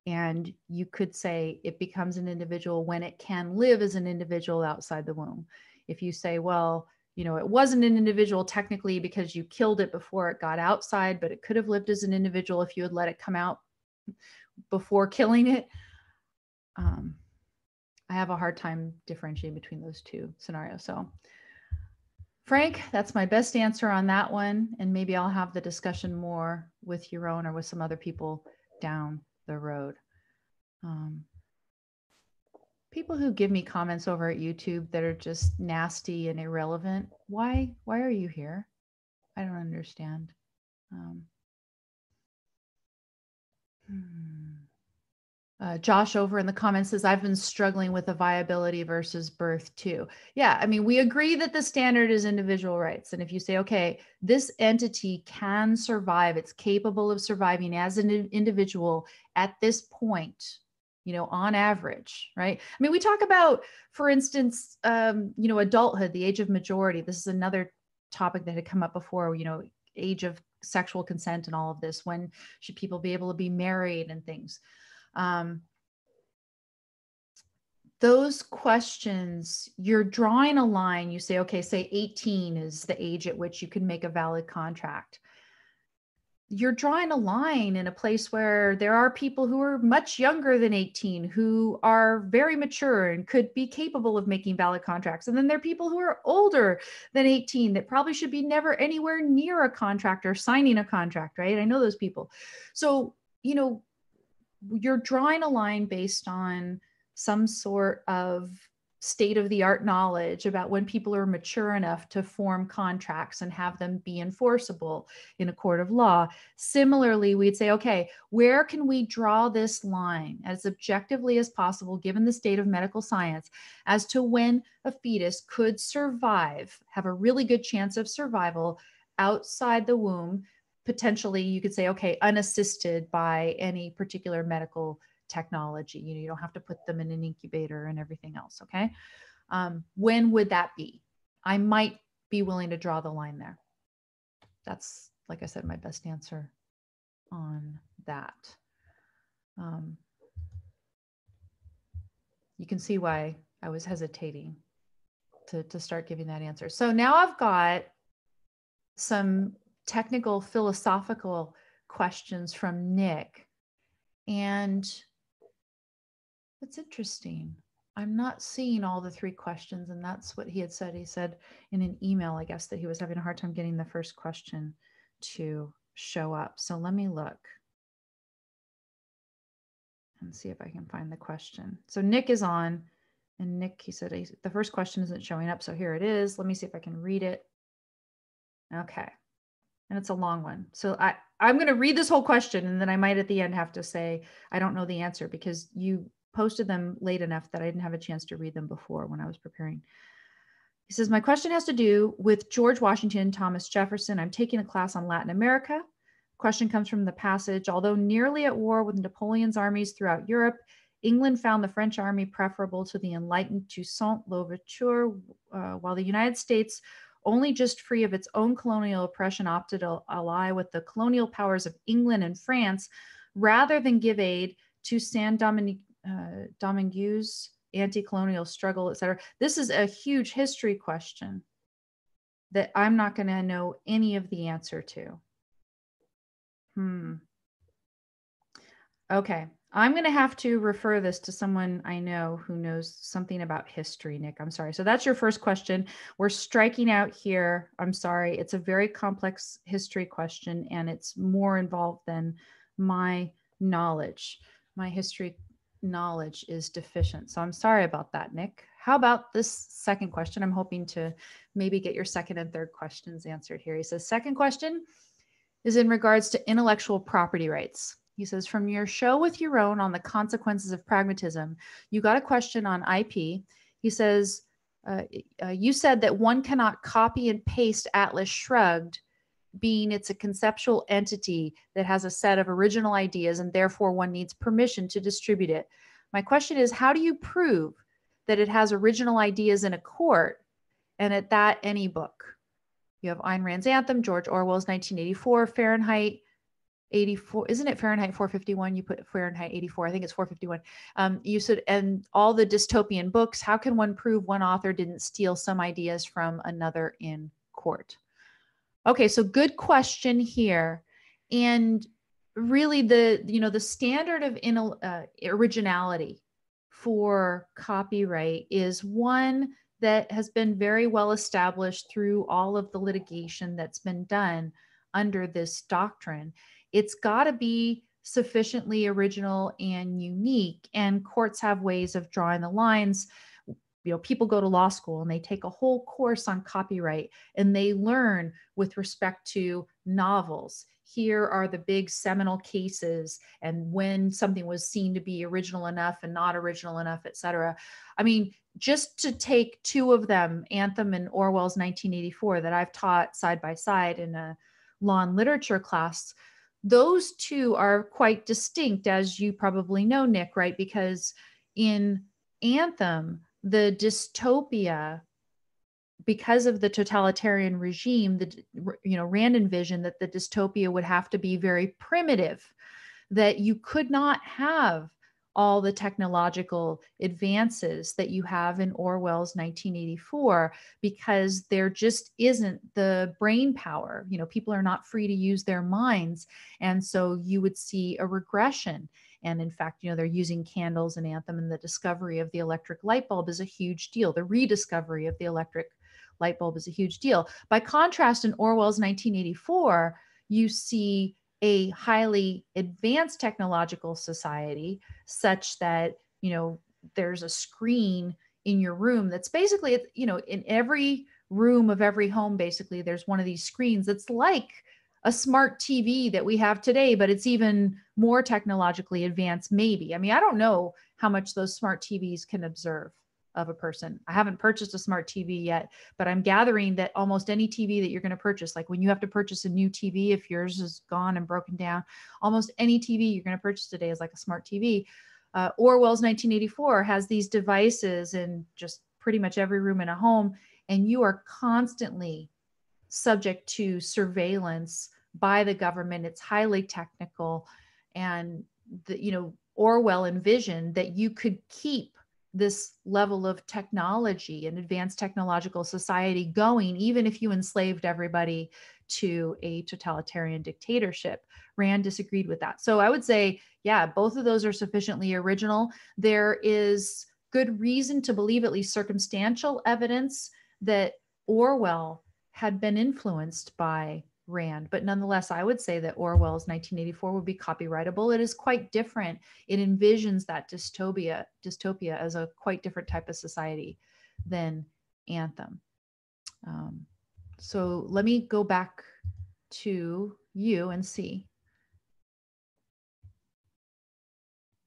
And you could say it becomes an individual when it can live as an individual outside the womb. If you say, well, it wasn't an individual technically because you killed it before it got outside, but it could have lived as an individual if you had let it come out before killing it. I have a hard time differentiating between those two scenarios. So Frank, that's my best answer on that one. And maybe I'll have the discussion more with Yaron or with some other people down the road. People who give me comments over at YouTube that are just nasty and irrelevant, why are you here? I don't understand. Josh over in the comments says, I've been struggling with the viability versus birth too. Yeah, I mean, we agree that the standard is individual rights. And if you say, okay, this entity can survive, it's capable of surviving as an individual at this point, on average, right? I mean, we talk about, for instance, adulthood, the age of majority. This is another topic that had come up before, age of sexual consent and all of this. When should people be able to be married and things? Those questions, you're drawing a line. You say, okay, say 18 is the age at which you can make a valid contract. You're drawing a line in a place where there are people who are much younger than 18 who are very mature and could be capable of making valid contracts. And then there are people who are older than 18 that probably should be never anywhere near a contract or signing a contract, right? I know those people. So, you're drawing a line based on some sort of state-of-the-art knowledge about when people are mature enough to form contracts and have them be enforceable in a court of law. Similarly, we'd say, okay, where can we draw this line as objectively as possible, given the state of medical science, as to when a fetus could survive, have a really good chance of survival outside the womb? Potentially, you could say, okay, unassisted by any particular medical technology. You don't have to put them in an incubator and everything else, okay? When would that be? I might be willing to draw the line there. That's, like I said, my best answer on that. You can see why I was hesitating to start giving that answer. So now I've got some technical philosophical questions from Nick. And it's interesting. I'm not seeing all the 3 questions, and that's what he had said. He said in an email, I guess, that he was having a hard time getting the first question to show up. So let me look and see if I can find the question. So Nick is on, and Nick, he said the first question isn't showing up. So here it is. Let me see if I can read it. Okay. And it's a long one. So I'm going to read this whole question, and then I might at the end have to say, I don't know the answer, because you posted them late enough that I didn't have a chance to read them before when I was preparing. He says, my question has to do with George Washington, Thomas Jefferson. I'm taking a class on Latin America. Question comes from the passage, although nearly at war with Napoleon's armies throughout Europe, England found the French army preferable to the enlightened Toussaint Louverture, while the United States only just free of its own colonial oppression, opted to ally with the colonial powers of England and France rather than give aid to Dominguez's anti-colonial struggle, etc. This is a huge history question that I'm not going to know any of the answer to. Okay. I'm going to have to refer this to someone I know who knows something about history, Nick. I'm sorry. So that's your first question. We're striking out here. I'm sorry. It's a very complex history question, and it's more involved than my knowledge. My history knowledge is deficient. So I'm sorry about that, Nick. How about this second question? I'm hoping to maybe get your second and third questions answered here. He says, second question is in regards to intellectual property rights. He says, from your show with Yaron on the consequences of pragmatism, you got a question on IP. He says, you said that one cannot copy and paste Atlas Shrugged, being it's a conceptual entity that has a set of original ideas and therefore one needs permission to distribute it. My question is, how do you prove that it has original ideas in a court and at that any book? You have Ayn Rand's Anthem, George Orwell's 1984, Fahrenheit 84, isn't it Fahrenheit 451? You put Fahrenheit 84, I think it's 451. You said, and all the dystopian books, how can one prove one author didn't steal some ideas from another in court? Okay, so good question here. And really the standard of originality for copyright is one that has been very well established through all of the litigation that's been done under this doctrine. It's got to be sufficiently original and unique, and courts have ways of drawing the lines. People go to law school and they take a whole course on copyright and they learn with respect to novels. Here are the big seminal cases and when something was seen to be original enough and not original enough, et cetera. I mean, just to take two of them, Anthem and Orwell's 1984, that I've taught side by side in a law and literature class, those two are quite distinct, as you probably know, Nick, right? Because in Anthem, the dystopia, because of the totalitarian regime, Rand envisioned that the dystopia would have to be very primitive, that you could not have all the technological advances that you have in Orwell's 1984 because there just isn't the brain power. People are not free to use their minds. And so you would see a regression. And in fact, they're using candles in Anthem, and the discovery of the electric light bulb is a huge deal. The rediscovery of the electric light bulb is a huge deal. By contrast, in Orwell's 1984, you see a highly advanced technological society such that, there's a screen in your room that's basically, in every room of every home, basically, there's one of these screens that's like a smart TV that we have today, but it's even more technologically advanced, maybe. I mean, I don't know how much those smart TVs can observe of a person. I haven't purchased a smart TV yet, but I'm gathering that almost any TV that you're going to purchase, like when you have to purchase a new TV, if yours is gone and broken down, almost any TV you're going to purchase today is like a smart TV. Orwell's 1984 has these devices in just pretty much every room in a home, and you are constantly subject to surveillance by the government. It's highly technical, and Orwell envisioned that you could keep this level of technology and advanced technological society going, even if you enslaved everybody to a totalitarian dictatorship. Rand disagreed with that. So I would say, yeah, both of those are sufficiently original. There is good reason to believe, at least circumstantial evidence, that Orwell had been influenced by Rand. But nonetheless, I would say that Orwell's 1984 would be copyrightable. It is quite different. It envisions that dystopia as a quite different type of society than Anthem. So let me go back to you and see.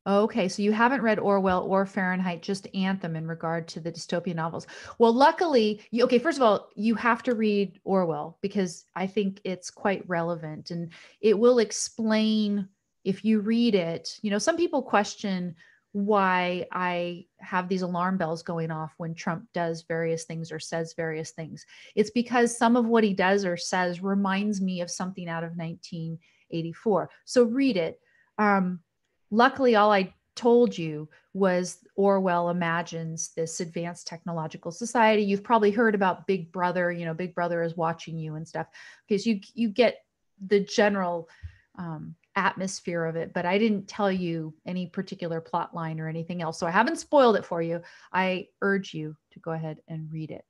Okay, so you haven't read Orwell or Fahrenheit, just Anthem in regard to the dystopian novels. Well, luckily, first of all, you have to read Orwell because I think it's quite relevant and it will explain, if you read it, some people question why I have these alarm bells going off when Trump does various things or says various things. It's because some of what he does or says reminds me of something out of 1984. So read it. Luckily, all I told you was Orwell imagines this advanced technological society. You've probably heard about Big Brother, Big Brother is watching you and stuff, because you get the general atmosphere of it, but I didn't tell you any particular plot line or anything else. So I haven't spoiled it for you. I urge you to go ahead and read it.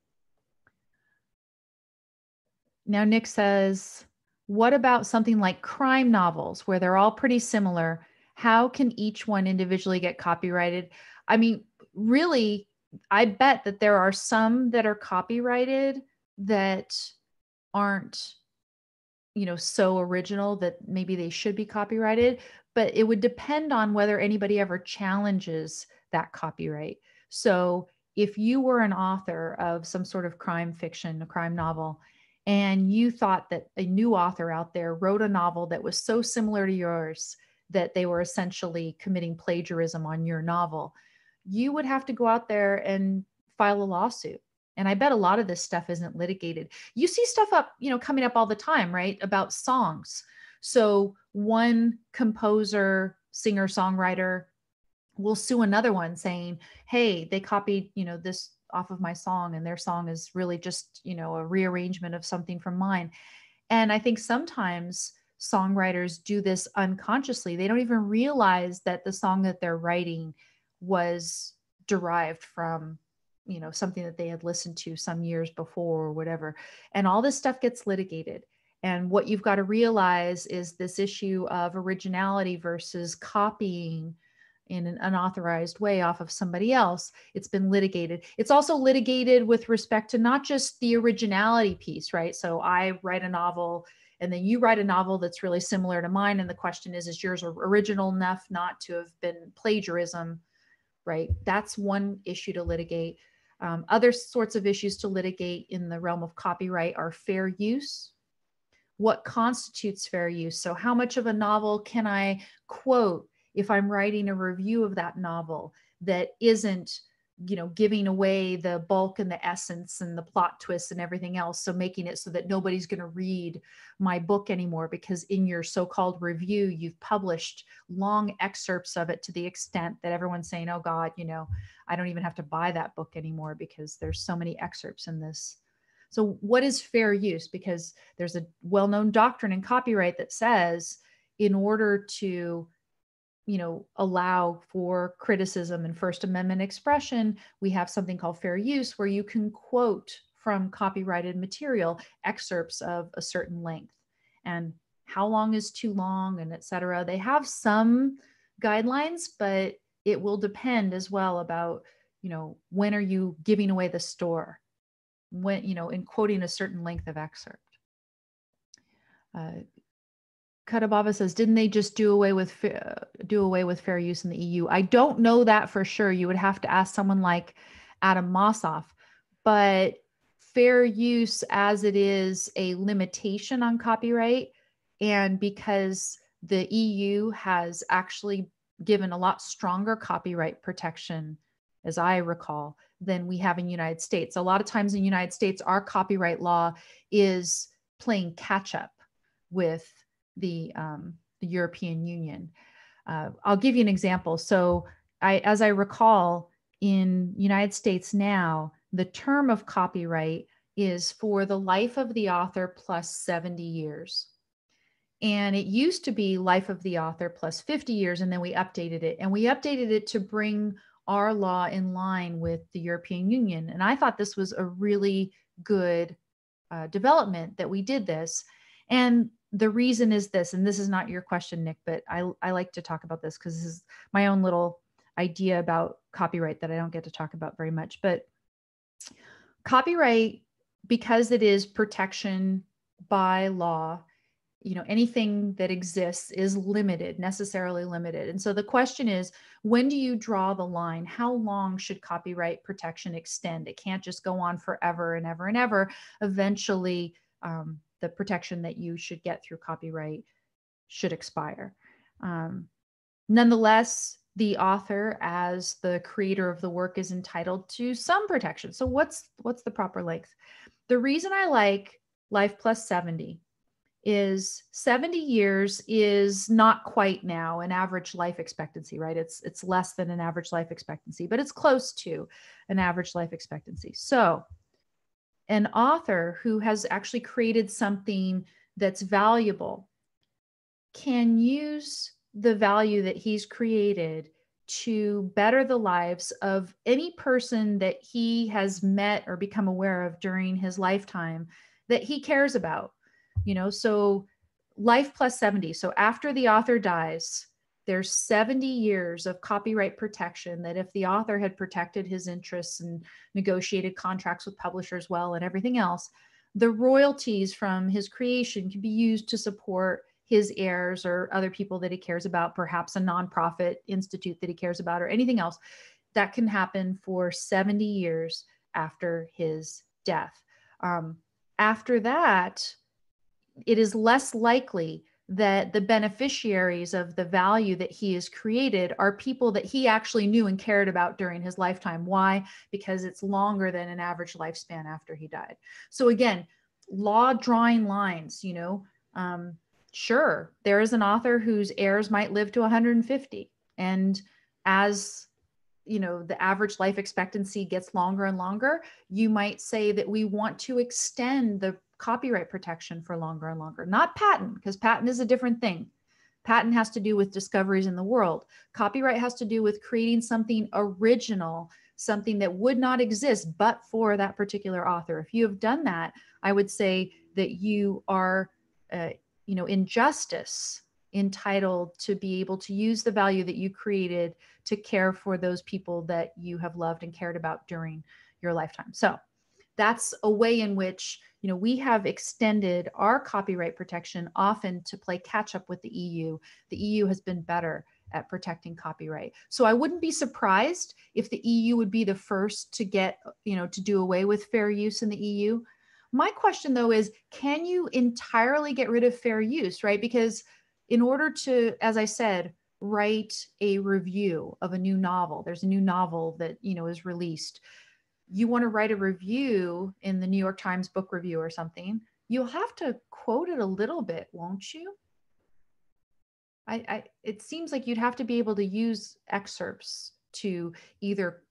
Now, Nick says, what about something like crime novels where they're all pretty similar? How can each one individually get copyrighted? I mean, really, I bet that there are some that are copyrighted that aren't so original that maybe they should be copyrighted, but it would depend on whether anybody ever challenges that copyright. So if you were an author of some sort of crime fiction, a crime novel, and you thought that a new author out there wrote a novel that was so similar to yours that they were essentially committing plagiarism on your novel, you would have to go out there and file a lawsuit. And I bet a lot of this stuff isn't litigated. You see stuff coming up all the time, right? About songs. So one composer, singer, songwriter will sue another one saying, hey, they copied, this off of my song, and their song is really just, a rearrangement of something from mine. And I think sometimes songwriters do this unconsciously. They don't even realize that the song that they're writing was derived from something that they had listened to some years before or whatever. And all this stuff gets litigated. And what you've got to realize is this issue of originality versus copying in an unauthorized way off of somebody else. It's been litigated. It's also litigated with respect to not just the originality piece, right? So I write a novel and then you write a novel that's really similar to mine. And the question is yours original enough not to have been plagiarism, right? That's one issue to litigate. Other sorts of issues to litigate in the realm of copyright are fair use. What constitutes fair use? So how much of a novel can I quote if I'm writing a review of that novel that isn't, giving away the bulk and the essence and the plot twists and everything else? So making it so that nobody's going to read my book anymore because in your so-called review, you've published long excerpts of it to the extent that everyone's saying, oh God, I don't even have to buy that book anymore because there's so many excerpts in this. So what is fair use? Because there's a well-known doctrine in copyright that says in order to allow for criticism and First Amendment expression, we have something called fair use where you can quote from copyrighted material excerpts of a certain length. And how long is too long and et cetera. They have some guidelines, but it will depend as well about, when are you giving away the store? When, in quoting a certain length of excerpt. Katababa says, didn't they just do away with fair use in the EU? I don't know that for sure. You would have to ask someone like Adam Mossoff. But fair use as it is a limitation on copyright, and because the EU has actually given a lot stronger copyright protection, as I recall, than we have in the United States. A lot of times in the United States, our copyright law is playing catch up with the European Union. I'll give you an example. So as I recall, in United States now, the term of copyright is for the life of the author plus 70 years. And it used to be life of the author plus 50 years, and then we updated it. And we updated it to bring our law in line with the European Union. And I thought this was a really good development that we did this. And the reason is this, and this is not your question, Nick, but I like to talk about this because this is my own little idea about copyright that I don't get to talk about very much. But copyright, because it is protection by law, anything that exists is limited, necessarily limited. And so the question is, when do you draw the line? How long should copyright protection extend? It can't just go on forever and ever and ever. Eventually, the protection that you should get through copyright should expire. Nonetheless, the author, as the creator of the work, is entitled to some protection. So what's the proper length? The reason I like life plus 70 is 70 years is not quite now an average life expectancy, right? It's less than an average life expectancy, but it's close to an average life expectancy. So an author who has actually created something that's valuable can use the value that he's created to better the lives of any person that he has met or become aware of during his lifetime that he cares about. So life plus 70. So after the author dies, there's 70 years of copyright protection that if the author had protected his interests and negotiated contracts with publishers well and everything else, the royalties from his creation can be used to support his heirs or other people that he cares about, perhaps a nonprofit institute that he cares about, or anything else. That can happen for 70 years after his death. After that, it is less likely that the beneficiaries of the value that he has created are people that he actually knew and cared about during his lifetime. Why? Because it's longer than an average lifespan after he died. So again, law drawing lines, sure, there is an author whose heirs might live to 150. And as the average life expectancy gets longer and longer, you might say that we want to extend the copyright protection for longer and longer. Not patent, because patent is a different thing. Patent has to do with discoveries in the world. Copyright has to do with creating something original, something that would not exist but for that particular author. If you have done that, I would say that you are, in justice, entitled to be able to use the value that you created to care for those people that you have loved and cared about during your lifetime. So that's a way in which, we have extended our copyright protection often to play catch up with the EU. The EU has been better at protecting copyright. So I wouldn't be surprised if the EU would be the first to get, to do away with fair use in the EU. My question though is, can you entirely get rid of fair use, right? Because in order to, as I said, write a review of a new novel, there's a new novel that, is released. You want to write a review in the New York Times book review or something, you'll have to quote it a little bit, won't you? It seems like you'd have to be able to use excerpts to either,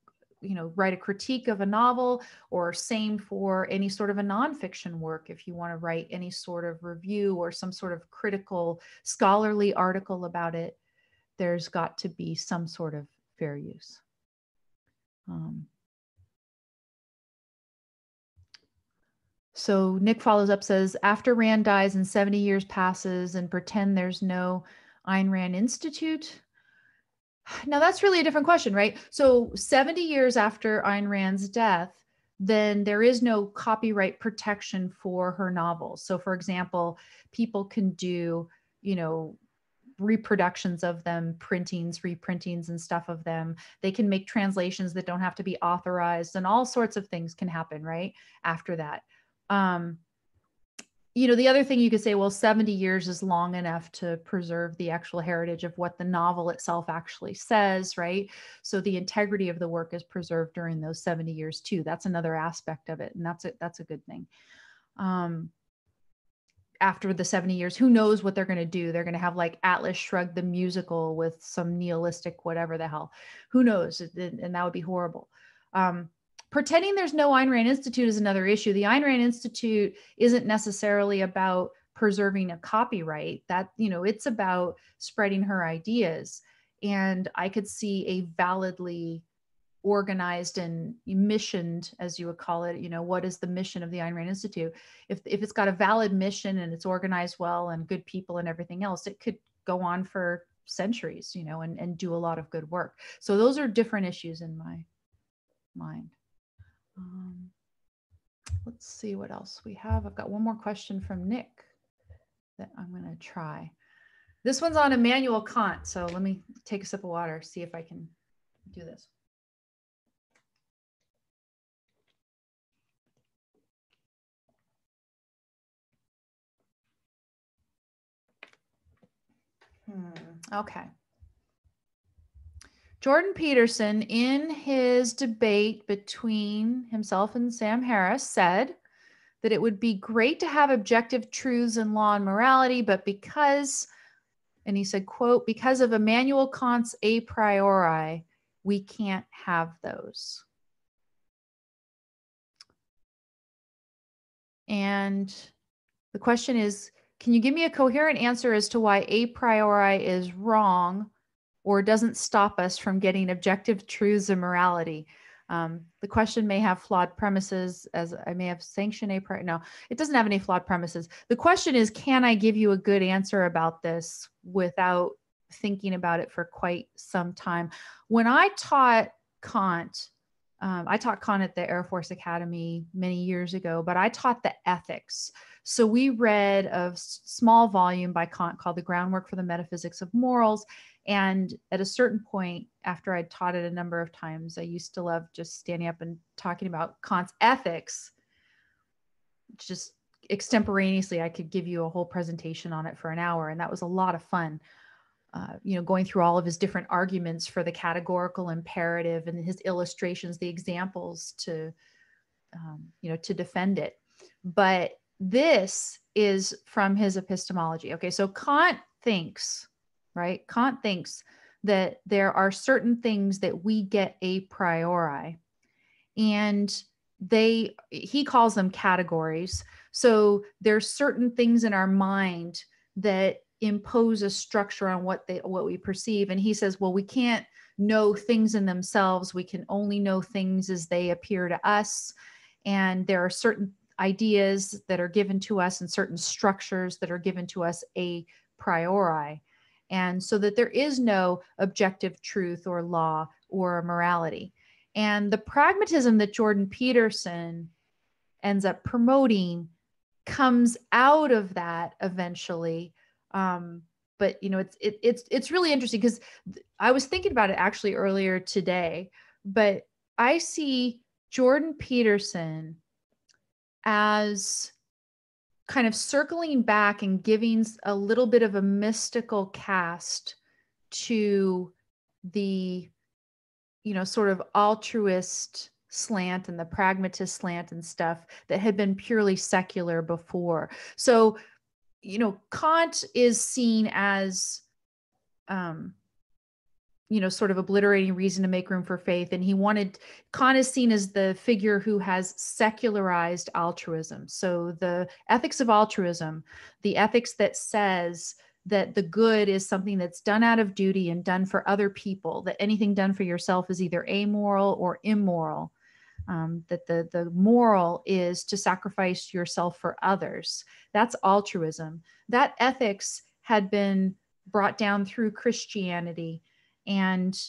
write a critique of a novel, or same for any sort of a nonfiction work. If you want to write any sort of review or some sort of critical scholarly article about it, there's got to be some sort of fair use. So Nick follows up, says, after Rand dies and 70 years passes and pretend there's no Ayn Rand Institute. Now that's really a different question, right? So 70 years after Ayn Rand's death, then there is no copyright protection for her novels. So for example, people can do, reproductions of them, printings, reprintings and stuff of them. They can make translations that don't have to be authorized, and all sorts of things can happen, right? After that. The other thing you could say, well, 70 years is long enough to preserve the actual heritage of what the novel itself actually says, right? So the integrity of the work is preserved during those 70 years too. That's another aspect of it. And that's a good thing. After the 70 years, who knows what they're going to do? They're going to have like Atlas Shrugged the musical with some nihilistic, whatever the hell, who knows? And that would be horrible. Pretending there's no Ayn Rand Institute is another issue. The Ayn Rand Institute isn't necessarily about preserving a copyright. That, it's about spreading her ideas. And I could see a validly organized and missioned, as you would call it, what is the mission of the Ayn Rand Institute? If it's got a valid mission and it's organized well and good people and everything else, it could go on for centuries, and do a lot of good work. So those are different issues in my mind. Let's see what else we have. I've got one more question from Nick that I'm going to try. This one's on Immanuel Kant. So let me take a sip of water, see if I can do this. Okay. Jordan Peterson, in his debate between himself and Sam Harris, said that it would be great to have objective truths in law and morality, but because, and he said, quote, because of Immanuel Kant's a priori, we can't have those. And the question is, can you give me a coherent answer as to why a priori is wrong or doesn't stop us from getting objective truths and morality? The question may have flawed premises, as I may have sanctioned a priori. No, it doesn't have any flawed premises. The question is, can I give you a good answer about this without thinking about it for quite some time? When I taught Kant at the Air Force Academy many years ago, but I taught the ethics. So we read a small volume by Kant called The Groundwork for the Metaphysics of Morals. And at a certain point, after I'd taught it a number of times, I used to love just standing up and talking about Kant's ethics. Just extemporaneously, I could give you a whole presentation on it for an hour. And that was a lot of fun. Going through all of his different arguments for the categorical imperative and his illustrations, the examples to defend it. But this is from his epistemology. Okay, so Kant thinks, right? Kant thinks that there are certain things that we get a priori, and he calls them categories. So there's certain things in our mind that impose a structure on what we perceive. And he says, well, we can't know things in themselves. We can only know things as they appear to us. And there are certain ideas that are given to us and certain structures that are given to us a priori. And so that there is no objective truth or law or morality. And the pragmatism that Jordan Peterson ends up promoting comes out of that eventually. But it's really interesting because I was thinking about it actually earlier today, but I see Jordan Peterson as kind of circling back and giving a little bit of a mystical cast to the, sort of altruist slant and the pragmatist slant and stuff that had been purely secular before. So, Kant is seen as, sort of obliterating reason to make room for faith. And Kant is seen as the figure who has secularized altruism. So the ethics of altruism, the ethics that says that the good is something that's done out of duty and done for other people, that anything done for yourself is either amoral or immoral. That the moral is to sacrifice yourself for others. That's altruism. That ethics had been brought down through Christianity. And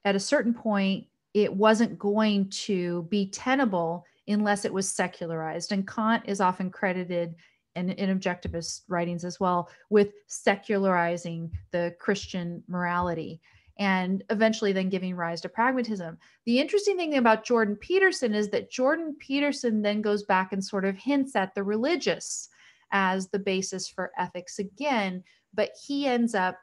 at a certain point, it wasn't going to be tenable unless it was secularized. And Kant is often credited in objectivist writings as well with secularizing the Christian morality, and eventually then giving rise to pragmatism. The interesting thing about Jordan Peterson is that Jordan Peterson then goes back and sort of hints at the religious as the basis for ethics again, but he ends up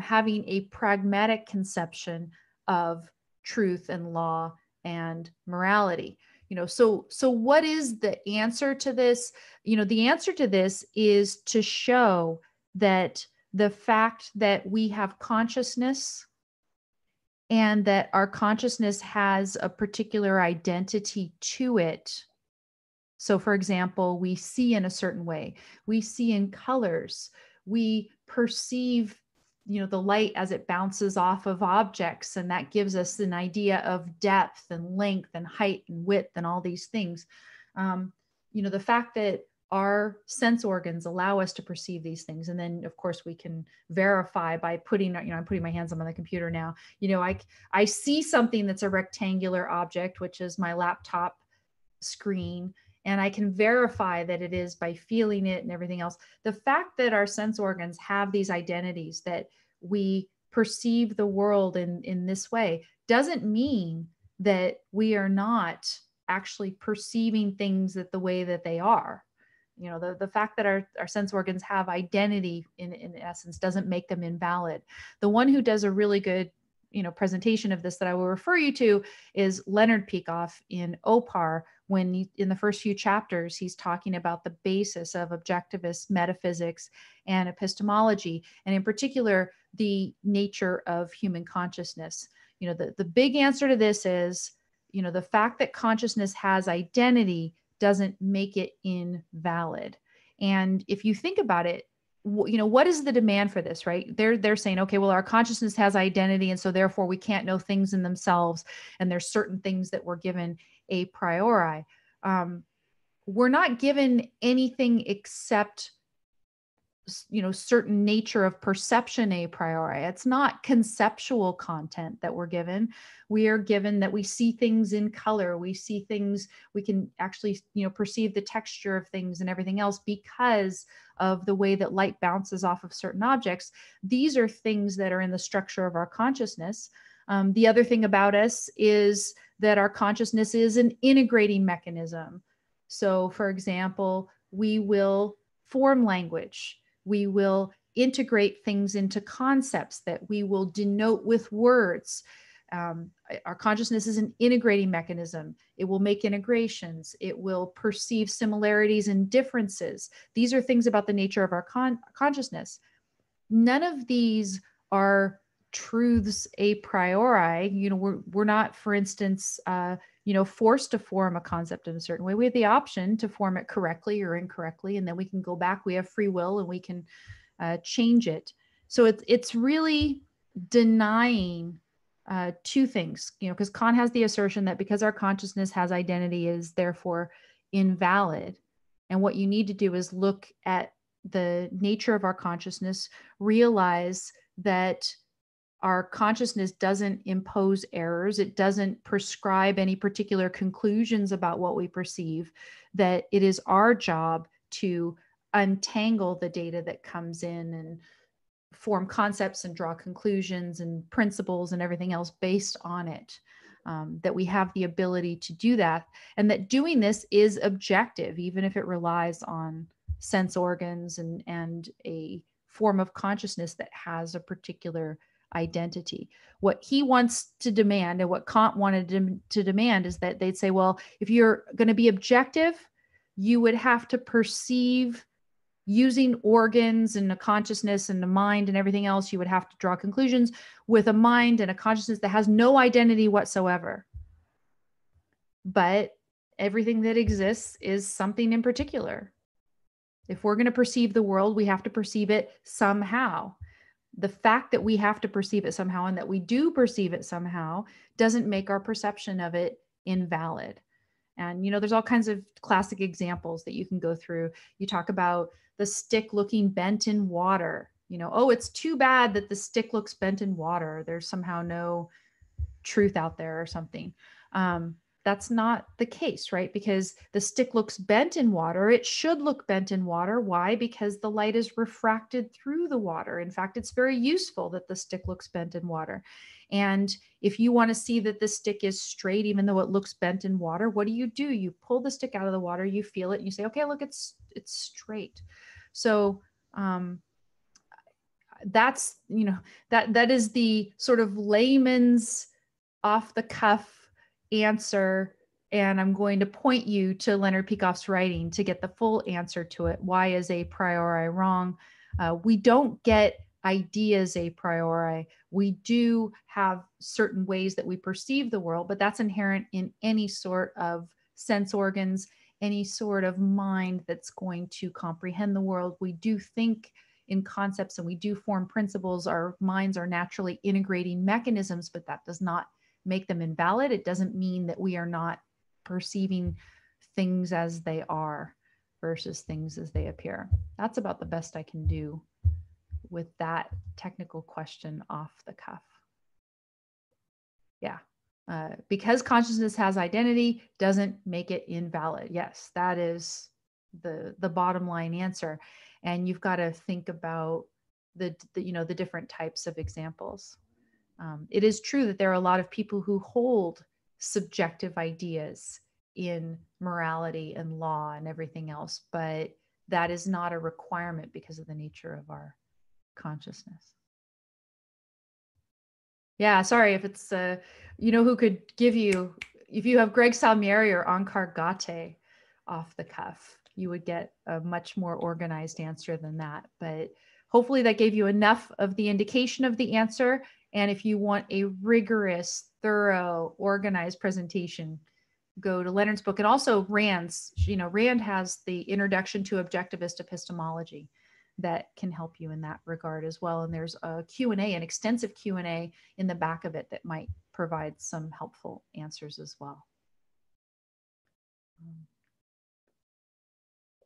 having a pragmatic conception of truth and law and morality. So what is the answer to this? The answer to this is to show that the fact that we have consciousness and that our consciousness has a particular identity to it. So for example, we see in a certain way, we see in colors, we perceive, the light as it bounces off of objects, and that gives us an idea of depth and length and height and width and all these things. The fact that our sense organs allow us to perceive these things. And then of course we can verify by putting, I'm putting my hands on the computer now, I see something that's a rectangular object, which is my laptop screen, and I can verify that it is by feeling it and everything else. The fact that our sense organs have these identities, that we perceive the world in this way, doesn't mean that we are not actually perceiving things the way that they are. The fact that our sense organs have identity in essence doesn't make them invalid. The one who does a really good presentation of this that I will refer you to is Leonard Peikoff in OPAR, when in the first few chapters, he's talking about the basis of objectivist metaphysics and epistemology, and in particular, the nature of human consciousness. The big answer to this is, the fact that consciousness has identity doesn't make it invalid. And if you think about it, what is the demand for this, right? They're saying, okay, well, our consciousness has identity, and so therefore we can't know things in themselves, and there's certain things that we're given a priori. We're not given anything except certain nature of perception a priori. It's not conceptual content that we're given. We are given that we see things in color. We see things, we can actually, perceive the texture of things and everything else because of the way that light bounces off of certain objects. These are things that are in the structure of our consciousness. The other thing about us is that our consciousness is an integrating mechanism. So, for example, we will form language. We will integrate things into concepts that we will denote with words. Our consciousness is an integrating mechanism. It will make integrations. It will perceive similarities and differences. These are things about the nature of our consciousness. None of these are truths a priori. We're not, for instance, forced to form a concept in a certain way. We have the option to form it correctly or incorrectly, and then we can go back. We have free will, and we can change it. So it's really denying two things, because Kant has the assertion that because our consciousness has identity, it is therefore invalid. And what you need to do is look at the nature of our consciousness, realize that our consciousness doesn't impose errors. It doesn't prescribe any particular conclusions about what we perceive, that it is our job to untangle the data that comes in and form concepts and draw conclusions and principles and everything else based on it. That we have the ability to do that, and that doing this is objective, even if it relies on sense organs and a form of consciousness that has a particular identity. What he wants to demand, and what Kant wanted to demand, is that they'd say, well, if you're going to be objective, you would have to perceive using organs and a consciousness and a mind and everything else. You would have to draw conclusions with a mind and a consciousness that has no identity whatsoever. But everything that exists is something in particular. If we're going to perceive the world, we have to perceive it somehow. The fact that we have to perceive it somehow, and that we do perceive it somehow, doesn't make our perception of it invalid. And, there's all kinds of classic examples that you can go through. You talk about the stick looking bent in water. Oh, it's too bad that the stick looks bent in water. There's somehow no truth out there or something. That's not the case, right? Because the stick looks bent in water. It should look bent in water. Why? Because the light is refracted through the water. In fact, it's very useful that the stick looks bent in water. And if you want to see that the stick is straight, even though it looks bent in water, what do? You pull the stick out of the water, you feel it, and you say, okay, look, it's straight. So that's, that is the sort of layman's off the cuff answer. And I'm going to point you to Leonard Peikoff's writing to get the full answer to it. Why is a priori wrong? We don't get ideas a priori. We do have certain ways that we perceive the world, but that's inherent in any sort of sense organs, any sort of mind that's going to comprehend the world. We do think in concepts and we do form principles. Our minds are naturally integrating mechanisms, but that does not make them invalid. It doesn't mean that we are not perceiving things as they are versus things as they appear. That's about the best I can do with that technical question off the cuff. Yeah. Because consciousness has identity doesn't make it invalid. Yes, that is the bottom line answer. And you've got to think about the different types of examples. It is true that there are a lot of people who hold subjective ideas in morality and law and everything else, but that is not a requirement because of the nature of our consciousness. Yeah, sorry if it's, you know, who could give you, if you have Greg Salmieri or Onkar Ghate off the cuff, you would get a much more organized answer than that. But hopefully that gave you enough of the indication of the answer. And if you want a rigorous, thorough, organized presentation, go to Leonard's book. And also Rand's, you know, Rand has the Introduction to Objectivist Epistemology that can help you in that regard as well. And there's a Q&A, an extensive Q&A in the back of it that might provide some helpful answers as well.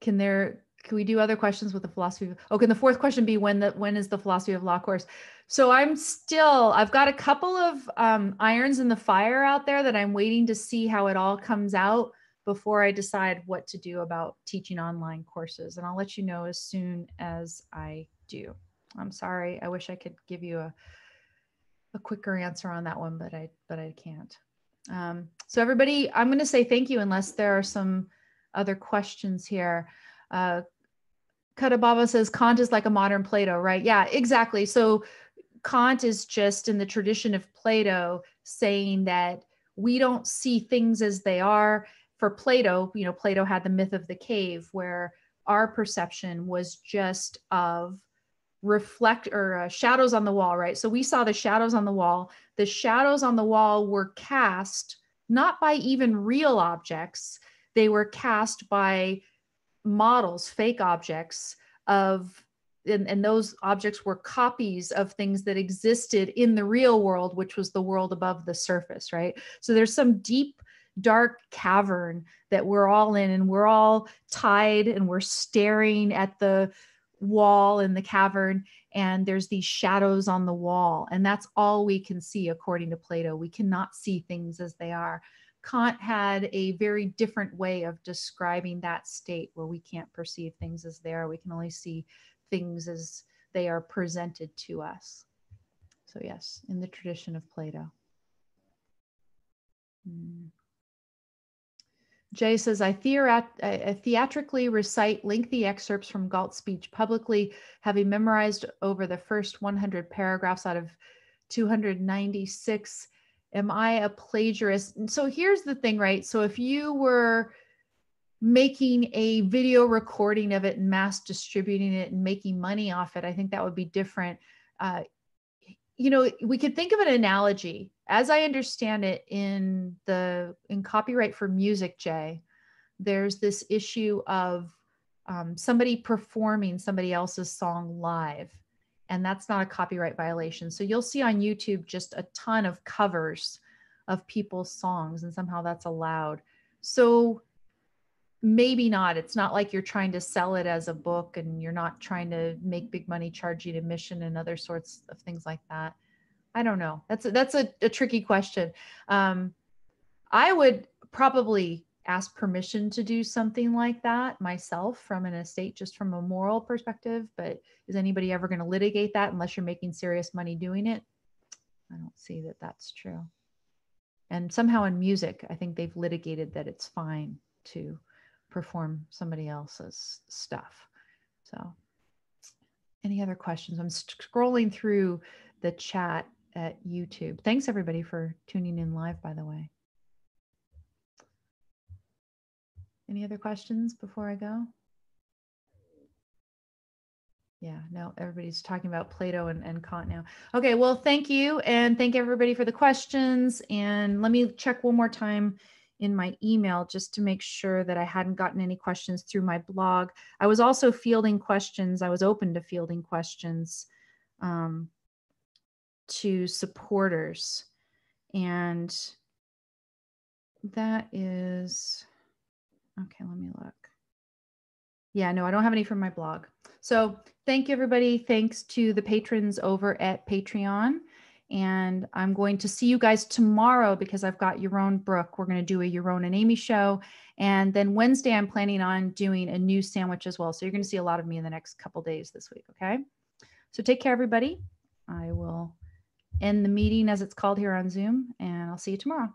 Can we do other questions with the philosophy of, oh, can the fourth question be when is the philosophy of law course? So I've got a couple of irons in the fire out there that I'm waiting to see how it all comes out before I decide what to do about teaching online courses. And I'll let you know as soon as I do. I'm sorry. I wish I could give you a quicker answer on that one, but I can't. So everybody, I'm going to say thank you unless there are some other questions here. Katababa says Kant is like a modern Plato, right? Yeah, exactly. So Kant is just in the tradition of Plato saying that we don't see things as they are. For Plato, you know, Plato had the myth of the cave where our perception was just of shadows on the wall, right? So we saw the shadows on the wall. The shadows on the wall were cast not by even real objects. They were cast by models, fake objects and those objects were copies of things that existed in the real world, which was the world above the surface, right? So there's some deep, dark cavern that we're all in, and we're all tied and we're staring at the wall in the cavern, and there's these shadows on the wall, and that's all we can see according to Plato. We cannot see things as they are. Kant had a very different way of describing that state where we can't perceive things as they are. We can only see things as they are presented to us. So yes, in the tradition of Plato. Jay says, I theatrically recite lengthy excerpts from Galt's speech publicly, having memorized over the first 100 paragraphs out of 296. Am I a plagiarist? And so here's the thing, right? So if you were making a video recording of it and mass distributing it and making money off it, I think that would be different. You know, we could think of an analogy. As I understand it, in copyright for music, Jay, there's this issue of somebody performing somebody else's song live, and that's not a copyright violation. So you'll see on YouTube just a ton of covers of people's songs, and somehow that's allowed. So maybe not. It's not like you're trying to sell it as a book, and you're not trying to make big money charging admission and other sorts of things like that. I don't know. That's a tricky question. I would probably ask permission to do something like that myself from an estate, just from a moral perspective. But is anybody ever going to litigate that unless you're making serious money doing it? I don't see that that's true. And somehow in music, I think they've litigated that it's fine to perform somebody else's stuff. So any other questions? I'm scrolling through the chat at YouTube. Thanks everybody for tuning in live, by the way. Any other questions before I go? Yeah, no, everybody's talking about Plato and Kant now. Okay, well, thank you. And thank everybody for the questions. And let me check one more time in my email just to make sure that I hadn't gotten any questions through my blog. I was also fielding questions. I was open to fielding questions to supporters. And that is, okay, let me look. Yeah, no, I don't have any from my blog. So thank you, everybody. Thanks to the patrons over at Patreon. And I'm going to see you guys tomorrow because I've got Yaron Brooke. We're going to do a Yaron and Amy show. And then Wednesday, I'm planning on doing a news sandwich as well. So you're going to see a lot of me in the next couple days this week. Okay. So take care, everybody. I will end the meeting as it's called here on Zoom, and I'll see you tomorrow.